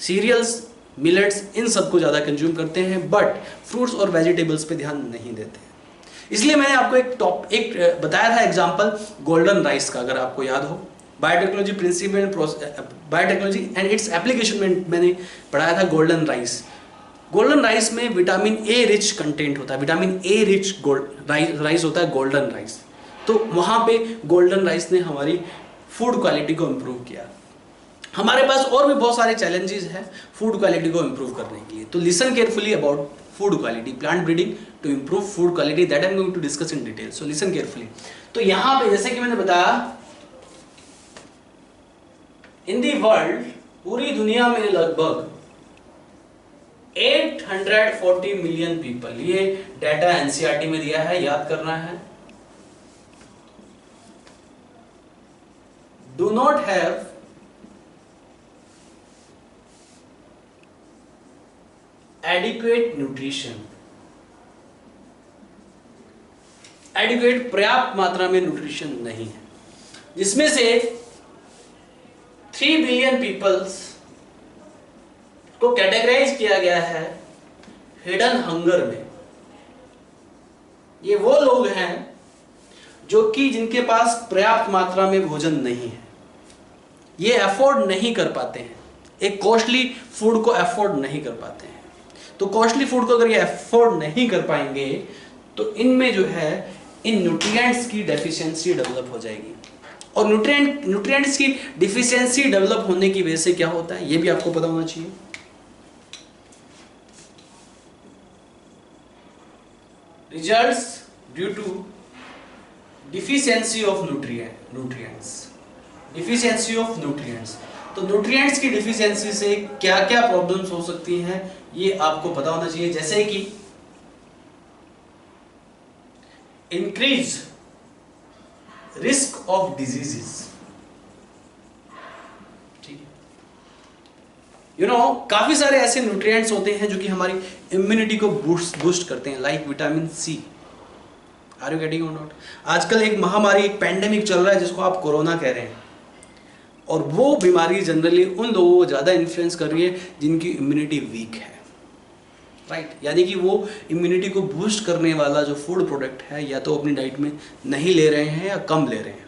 S1: सीरियल्स, मिलेट्स, इन सबको ज़्यादा कंज्यूम करते हैं, बट फ्रूट्स और वेजिटेबल्स पे ध्यान नहीं देते हैं। इसलिए मैंने आपको एक बताया था एग्जांपल गोल्डन राइस का, अगर आपको याद हो। Biotechnology principle and biotechnology and its application में मैंने पढ़ाया था गोल्डन राइस। गोल्डन राइस में विटामिन ए रिच कंटेंट होता है, विटामिन ए रिच राइस होता है गोल्डन राइस। तो वहाँ पे गोल्डन राइस ने हमारी फूड क्वालिटी को इम्प्रूव किया। हमारे पास और भी बहुत सारे चैलेंजेस हैं फूड क्वालिटी को इम्प्रूव करने के लिए। तो listen carefully about food quality, plant breeding to improve food quality, that I am going to discuss in detail. So listen carefully. तो यहाँ पे जैसे कि मैंने बताया, इन दी वर्ल्ड, पूरी दुनिया में लगभग 840 मिलियन पीपल, ये डाटा एनसीईआरटी में दिया है, याद करना है, do not have adequate nutrition, adequate पर्याप्त मात्रा में न्यूट्रिशन नहीं है, जिसमें से 3 बिलियन पीपल्स को कैटेगराइज किया गया है हिडन हंगर में। ये वो लोग हैं जो कि जिनके पास पर्याप्त मात्रा में भोजन नहीं है, ये अफोर्ड नहीं कर पाते हैं, एक कॉस्टली फूड को अफोर्ड नहीं कर पाते हैं। तो कॉस्टली फूड को अगर ये अफोर्ड नहीं कर पाएंगे तो इनमें जो है इन न्यूट्रिएंट्स की डेफिशिएंसी डेवलप हो जाएगी। और न्यूट्रिएंट्स की डिफिशियंसी डेवलप होने की वजह से क्या होता है, ये भी आपको पता होना चाहिए। Results due to deficiency of nutrients, deficiency of nutrients. तो न्यूट्रिएंट्स की डिफिशियंसी से क्या क्या प्रॉब्लम्स हो सकती हैं, ये आपको पता होना चाहिए। जैसे कि इंक्रीज रिस्क ऑफ डिजीजेस, ठीक है। काफी सारे ऐसे न्यूट्रिएंट्स होते हैं जो कि हमारी इम्यूनिटी को बूस्ट करते हैं, like vitamin C. Are you getting or not? आजकल एक महामारी, एक पैंडेमिक चल रहा है जिसको आप कोरोना कह रहे हैं, और वो बीमारी जनरली उन लोगों को ज़्यादा इन्फ्लुएंस कर रही है जिनकी इम्यूनिटी वीक है, राइट? यानी कि वो इम्यूनिटी को बूस्ट करने वाला जो फूड प्रोडक्ट है या तो अपनी डाइट में नहीं ले रहे हैं या कम ले रहे हैं।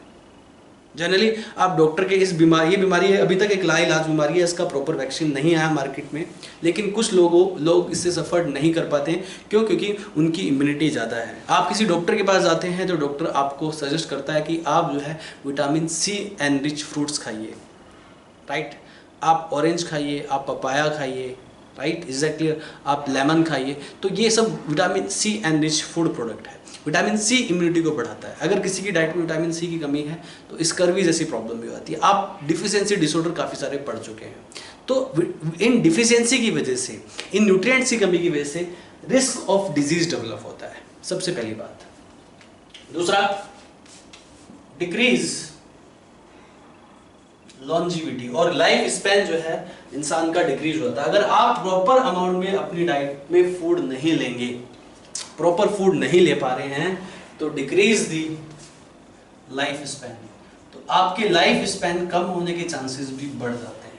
S1: जनरली आप डॉक्टर के ये बीमारी है, अभी तक एक लाइलाज बीमारी है, इसका प्रॉपर वैक्सीन नहीं आया मार्केट में, लेकिन कुछ लोग इससे सफ़र नहीं कर पाते हैं। क्यों? क्योंकि उनकी इम्यूनिटी ज़्यादा है। आप किसी डॉक्टर के पास जाते हैं तो डॉक्टर आपको सजेस्ट करता है कि आप जो है vitamin C and rich fruits खाइए, राइट? आप ऑरेंज खाइए, आप पपाया खाइए, राइट? Is that clear? आप लेमन खाइए। तो ये सब vitamin C and rich food product है। विटामिन सी इम्यूनिटी को बढ़ाता है। अगर किसी की डाइट में विटामिन सी की कमी है तो स्कर्वी जैसी प्रॉब्लम भी आती है। आप डिफिशियंसी डिसऑर्डर काफ़ी सारे पढ़ चुके हैं। तो इन डिफिशियंसी की वजह से, इन न्यूट्रिएंट्स की कमी की वजह से रिस्क ऑफ डिजीज डेवलप होता है, सबसे पहली बात। दूसरा, डिक्रीज लॉन्जिविटी, और लाइफ स्पैन जो है इंसान का डिक्रीज होता है। अगर आप प्रॉपर अमाउंट में अपनी डाइट में फूड नहीं लेंगे, प्रॉपर फूड नहीं ले पा रहे हैं, तो डिक्रीज दी लाइफ स्पैन, तो आपके लाइफ स्पैन कम होने के चांसेस भी बढ़ जाते हैं।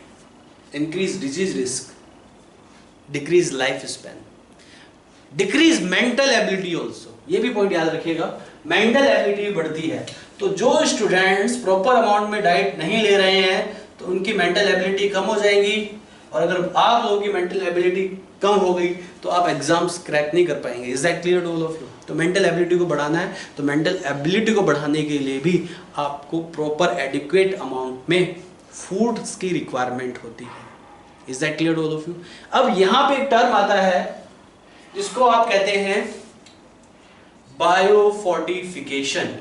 S1: Increase disease risk, decrease life span, decrease mental ability also. ये भी पॉइंट याद रखिएगा, मेंटल एबिलिटी बढ़ती है। तो जो स्टूडेंट्स प्रॉपर अमाउंट में डाइट नहीं ले रहे हैं तो उनकी मेंटल एबिलिटी कम हो जाएगी, और अगर आप लोगों की मेंटल एबिलिटी कम हो गई तो आप एग्जाम्स क्रैक नहीं कर पाएंगे। Is that clear to all of you? तो मेंटल एबिलिटी को बढ़ाना है, तो मेंटल एबिलिटी को बढ़ाने के लिए भी आपको प्रॉपर एडिक्वेट अमाउंट में फूड्स की रिक्वायरमेंट होती है। Is that clear to all of you? अब यहां पे एक टर्म आता है जिसको आप कहते हैं बायोफोर्टिफिकेशन।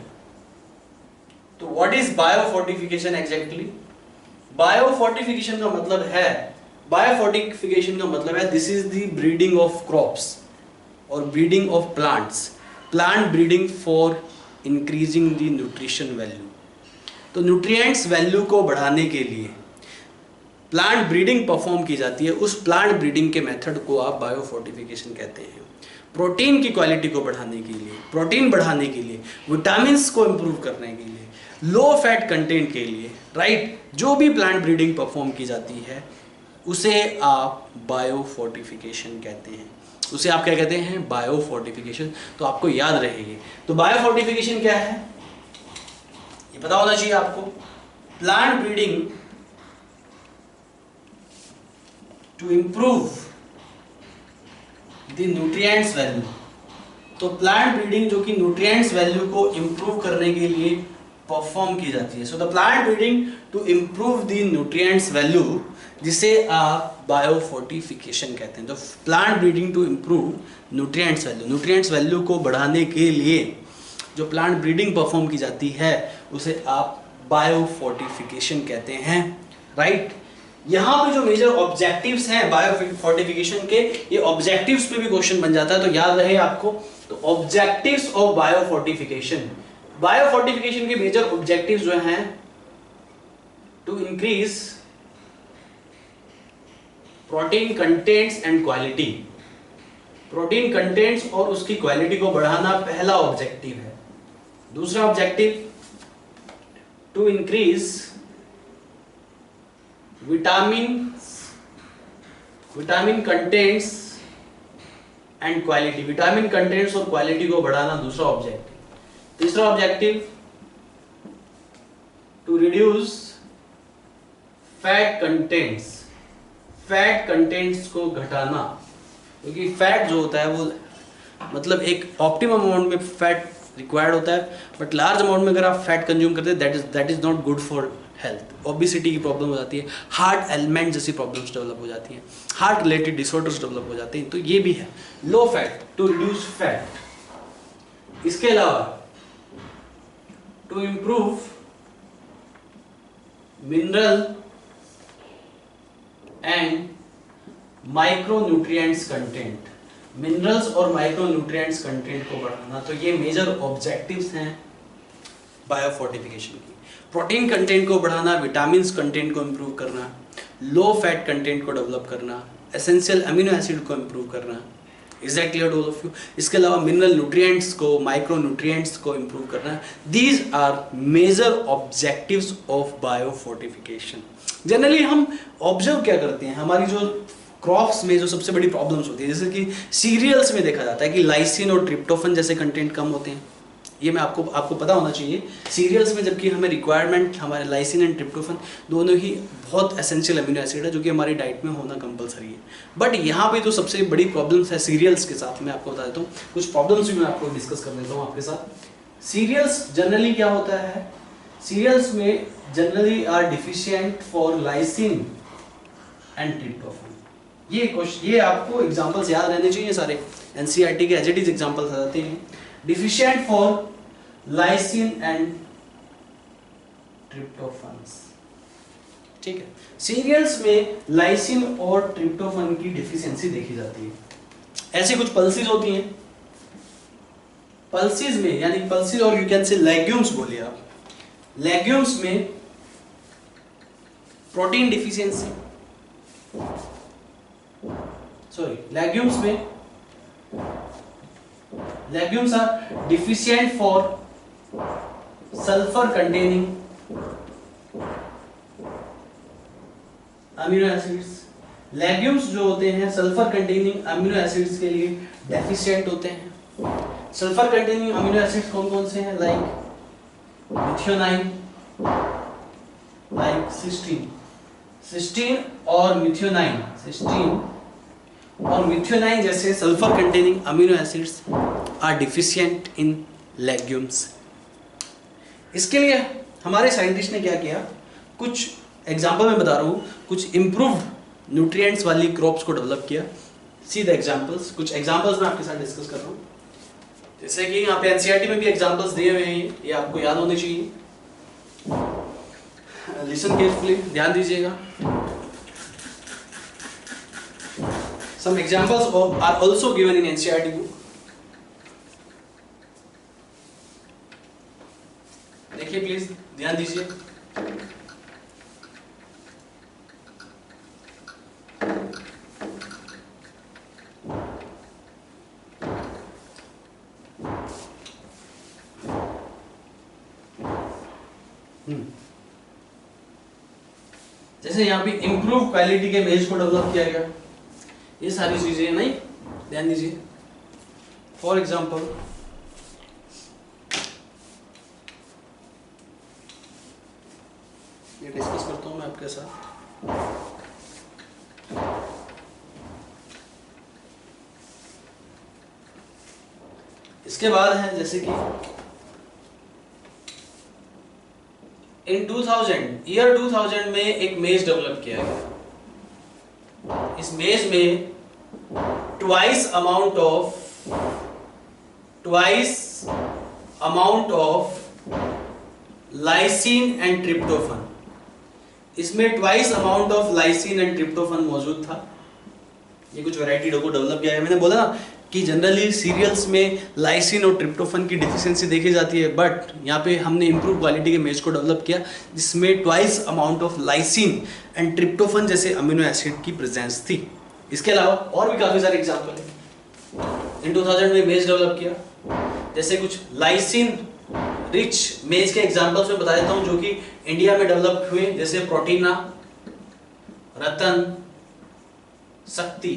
S1: तो what is biofortification exactly? Biofortification का मतलब है, बायोफोर्टिफिकेशन का मतलब है this is the breeding of crops और breeding of plants, plant breeding for increasing the nutrition value. तो न्यूट्रिएंट्स वैल्यू को बढ़ाने के लिए प्लांट ब्रीडिंग परफॉर्म की जाती है। उस प्लांट ब्रीडिंग के मेथड को आप बायोफोर्टिफिकेशन कहते हैं। प्रोटीन की क्वालिटी को बढ़ाने के लिए, प्रोटीन बढ़ाने के लिए, विटामिन्स को इंप्रूव करने के लिए, लो फैट कंटेंट के लिए, राइट, जो भी प्लांट ब्रीडिंग परफॉर्म की जाती है उसे आप बायोफोर्टिफिकेशन कहते हैं। उसे आप क्या कहते हैं? बायोफोर्टिफिकेशन। तो आपको याद रहेगी। तो बायोफोर्टिफिकेशन क्या है ये पता होना चाहिए आपको। Plant breeding to improve the nutrients value. तो प्लांट ब्रीडिंग जो कि न्यूट्रिएंट्स वैल्यू को इंप्रूव करने के लिए परफॉर्म की जाती है। So the plant breeding to improve the nutrients value, जिसे आप बायोफोर्टिफिकेशन कहते हैं। तो plant breeding to improve nutrients value, nutrients value को बढ़ाने के लिए जो प्लांट ब्रीडिंग परफॉर्म की जाती है उसे आप बायोफोर्टिफिकेशन कहते हैं, राइट। यहाँ पे जो मेजर ऑब्जेक्टिव्स हैं बायोफोर्टिफिकेशन के, ये ऑब्जेक्टिव्स पे भी क्वेश्चन बन जाता है, तो याद रहे आपको। तो ऑब्जेक्टिव्स ऑफ बायोफोर्टिफिकेशन, बायोफोर्टिफिकेशन के मेजर ऑब्जेक्टिव्स जो हैं, to increase protein contents and quality, protein contents और उसकी क्वालिटी को बढ़ाना पहला ऑब्जेक्टिव है। दूसरा objective, to increase vitamin contents and quality, vitamin contents और क्वालिटी को बढ़ाना दूसरा ऑब्जेक्टिव। तीसरा objective, to reduce fat contents, fat contents को घटाना, क्योंकि फैट जो होता है वो मतलब एक ऑप्टिमम अमाउंट में फैट रिक्वायर्ड होता है, बट लार्ज अमाउंट में अगर आप फैट कंज्यूम करते हैं that is not good for health. Obesity की प्रॉब्लम हो जाती है, हार्ट एलिमेंट जैसी प्रॉब्लम्स डेवलप हो जाती हैं, हार्ट रिलेटेड डिसऑर्डर्स डेवलप हो जाते हैं। तो ये भी है low fat, to reduce fat. इसके अलावा to improve mineral and micronutrients content, minerals और माइक्रोन्यूट्रिएंट्स कंटेंट को बढ़ाना। तो ये मेजर ऑब्जेक्टिव्स हैं बायोफोर्टिफिकेशन की। प्रोटीन कंटेंट को बढ़ाना, विटामिन्स कंटेंट को इंप्रूव करना, लो फैट कंटेंट को डेवलप करना, एसेंशियल अमीनो एसिड को इंप्रूव करना। Is that clear to all of you? इसके अलावा मिनरल न्यूट्रिएंट्स को, माइक्रो न्यूट्रिएंट्स को इंप्रूव करना। These are major objectives of biofortification. Generally हम ऑब्जर्व क्या करते हैं, हमारी जो क्रॉप्स में जो सबसे बड़ी प्रॉब्लम्स होती है, जैसे कि सीरियल्स में देखा जाता है कि लाइसिन और ट्रिप्टोफन जैसे कंटेंट कम होते हैं। ये मैं आपको पता होना चाहिए। सीरियल्स में जबकि हमें रिक्वायरमेंट हमारे लाइसिन एंड ट्रिप्टोफन दोनों ही बहुत एसेंशियल अमीनो एसिड है जो कि हमारी डाइट में होना कंपलसरी है। बट यहाँ पे जो सबसे बड़ी प्रॉब्लम्स है सीरियल्स के साथ, मैं आपको बता देता हूँ कुछ प्रॉब्लम्स भी मैं आपको डिस्कस कर देता हूँ आपके साथ। सीरियल्स जनरली क्या होता है, सीरियल्स में generally are deficient for lysine and tryptophan. ये आपको एग्जांपल्स याद रहने चाहिए सारे, एनसीईआरटी के एज इट इज एग्जांपल्स आ जाते हैं। Deficient for lysine and tryptophans. ठीक है, सीरियल्स में लाइसिन और ट्रिप्टोफान की डिफिशियंसी देखी जाती है। ऐसी कुछ पल्सीज होती हैं, पल्सीज में यानी पल्सीज और यू कैन से लेग्यूम्स बोलिए आप, लेग्यूम्स में प्रोटीन डिफिशियंसी, सॉरी लेग्यूम्स में, legumes are deficient for sulphur containing amino acids. Legumes जो होते हैं सल्फर कंटेनिंग अमीनो एसिड्स के लिए डेफिशिएंट होते हैं। सल्फर कंटेनिंग अमीनो एसिड्स कौन कौन से हैं? Like methionine, like cysteine, cysteine और मिथ्योनाइन, सिस्टीन और मिथ्योनाइन जैसे sulphur containing amino acids are deficient in legumes. इसके लिए हमारे साइंटिस्ट ने क्या किया, कुछ एग्जाम्पल मैं बता रहा हूँ, कुछ इम्प्रूव्ड न्यूट्रिएंट्स वाली क्रॉप्स को डेवलप किया। सी द एग्जाम्पल्स, कुछ एग्जाम्पल्स मैं आपके साथ डिस्कस कर रहा हूँ। जैसे कि यहाँ पे एनसीईआरटी में भी एग्जाम्पल्स दिए हुए हैं, ये आपको याद होने चाहिए। लिसन केयरफुली, ध्यान दीजिएगा। Some examples are also given in NCERT book. देखिए प्लीज, ध्यान दीजिए। जैसे यहाँ पे इंप्रूव क्वालिटी के मेज को डेवलप किया गया, ये सारी चीजें नहीं, ध्यान दीजिए। फॉर एग्जाम्पल ये डिस्कस करता हूं मैं आपके साथ। इसके बाद है जैसे कि इन 2000 में एक मेज डेवलप किया गया। इस मेज में twice amount of lysine and tryptophan, इसमें twice amount of lysine and tryptophan मौजूद था। ये कुछ वैरायटी को डेवलप किया है। मैंने बोला ना कि जनरली सीरियल्स में लाइसिन और ट्रिप्टोफन की डिफिशियंसी देखी जाती है, बट यहाँ पे हमने इंप्रूव क्वालिटी के मेज को डेवलप किया जिसमें twice amount of lysine and tryptophan जैसे अमीनो एसिड की प्रेजेंस थी। इसके अलावा और भी काफ़ी सारे एग्जाम्पल हैं। इन 2000 में मेज डेवलप किया, जैसे कुछ लाइसिन रिच मेज के एग्जाम्पल्स में बता देता हूँ जो कि इंडिया में डेवलप हुए, जैसे प्रोटीना, रतन, शक्ति।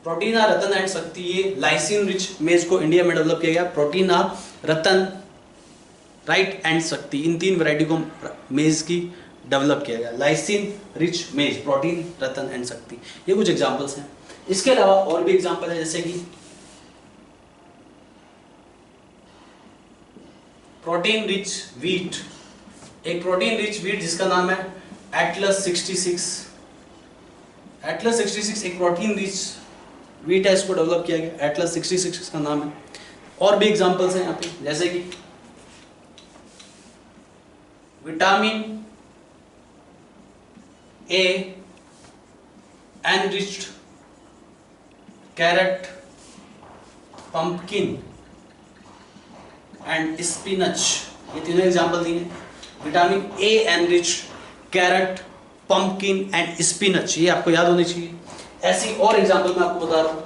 S1: प्रोटीना, रतन एंड शक्ति, ये लाइसिन रिच मेज को इंडिया में डेवलप किया गया। प्रोटीना, रतन, राइट एंड शक्ति, इन तीन वैरायटी को मेज की डेवलप किया गया। लाइसिन रिच मेज, प्रोटीन, रतन एंड शक्ति, ये कुछ एग्जांपल्स हैं। इसके अलावा और भी एग्जांपल है, जैसे कि प्रोटीन रिच व्हीट, एक प्रोटीन रिच व्हीट जिसका नाम है एटलस 66। एटलस 66 एक प्रोटीन रिच व्हीट है, इसको डेवलप किया गया, एटलस 66 इसका नाम है। और भी एग्जांपल्स हैं यहाँ पे, जैसे कि vitamin A enriched carrot, pumpkin and spinach, ये तीनों एग्जांपल दिए हैं। Vitamin A enriched carrot, pumpkin and spinach, ये आपको याद होनी चाहिए। ऐसी और एग्जांपल मैं आपको बता रहा हूं।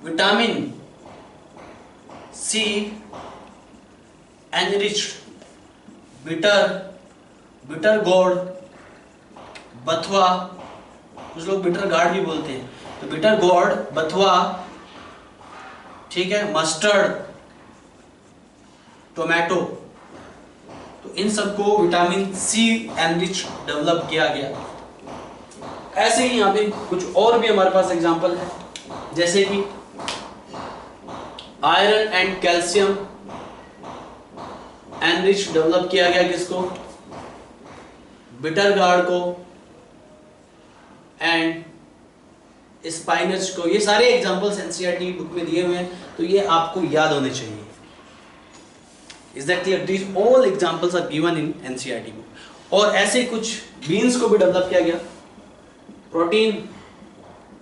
S1: Vitamin C enriched bitter gourd, bathua, कुछ लोग बिटर गार्ड भी बोलते हैं, तो बिटर गोर्ड, बथुआ, ठीक है, मस्टर्ड, टोमेटो, तो इन सबको विटामिन सी एनरिच डेवलप किया गया। ऐसे ही यहाँ पे कुछ और भी हमारे पास एग्जांपल है, जैसे कि iron and calcium enrich develop किया गया, किसको? बिटर गार्ड को एंड स्पाइनच को, ये सारे एग्जांपल्स एनसीईआरटी बुक में दिए हुए हैं, तो ये आपको याद होने चाहिए। Is that clear? These all examples are given in NCERT book. और ऐसे कुछ बीन्स को भी डेवलप किया गया, प्रोटीन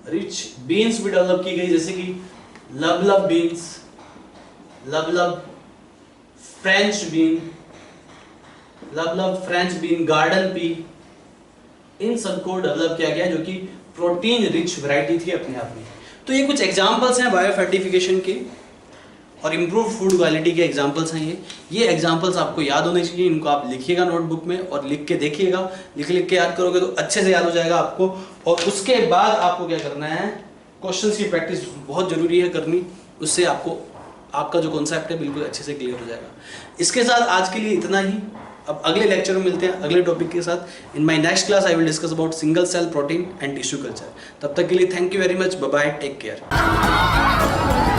S1: रिच बीन्स भी डेवलप की गई, जैसे कि lablab beans, lablab French bean, lablab French bean, garden pea, इन सबको डेवलप किया गया, जो कि प्रोटीन रिच वैरायटी थी अपने आप में। तो ये कुछ एग्जांपल्स हैं बायोफर्टिफिकेशन के और इम्प्रूव फूड क्वालिटी के एग्जांपल्स हैं ये एग्जांपल्स आपको याद होने चाहिए, इनको आप लिखिएगा नोटबुक में और लिख के देखिएगा, लिख के याद करोगे तो अच्छे से याद हो जाएगा आपको। और उसके बाद आपको क्या करना है, क्वेश्चंस की प्रैक्टिस बहुत जरूरी है करनी, उससे आपको आपका जो कॉन्सेप्ट है बिल्कुल अच्छे से क्लियर हो जाएगा। इसके साथ आज के लिए इतना ही। अब अगले लेक्चर में मिलते हैं अगले टॉपिक के साथ। In my next class I will discuss about single cell protein and tissue culture. तब तक के लिए thank you very much, bye bye, take care.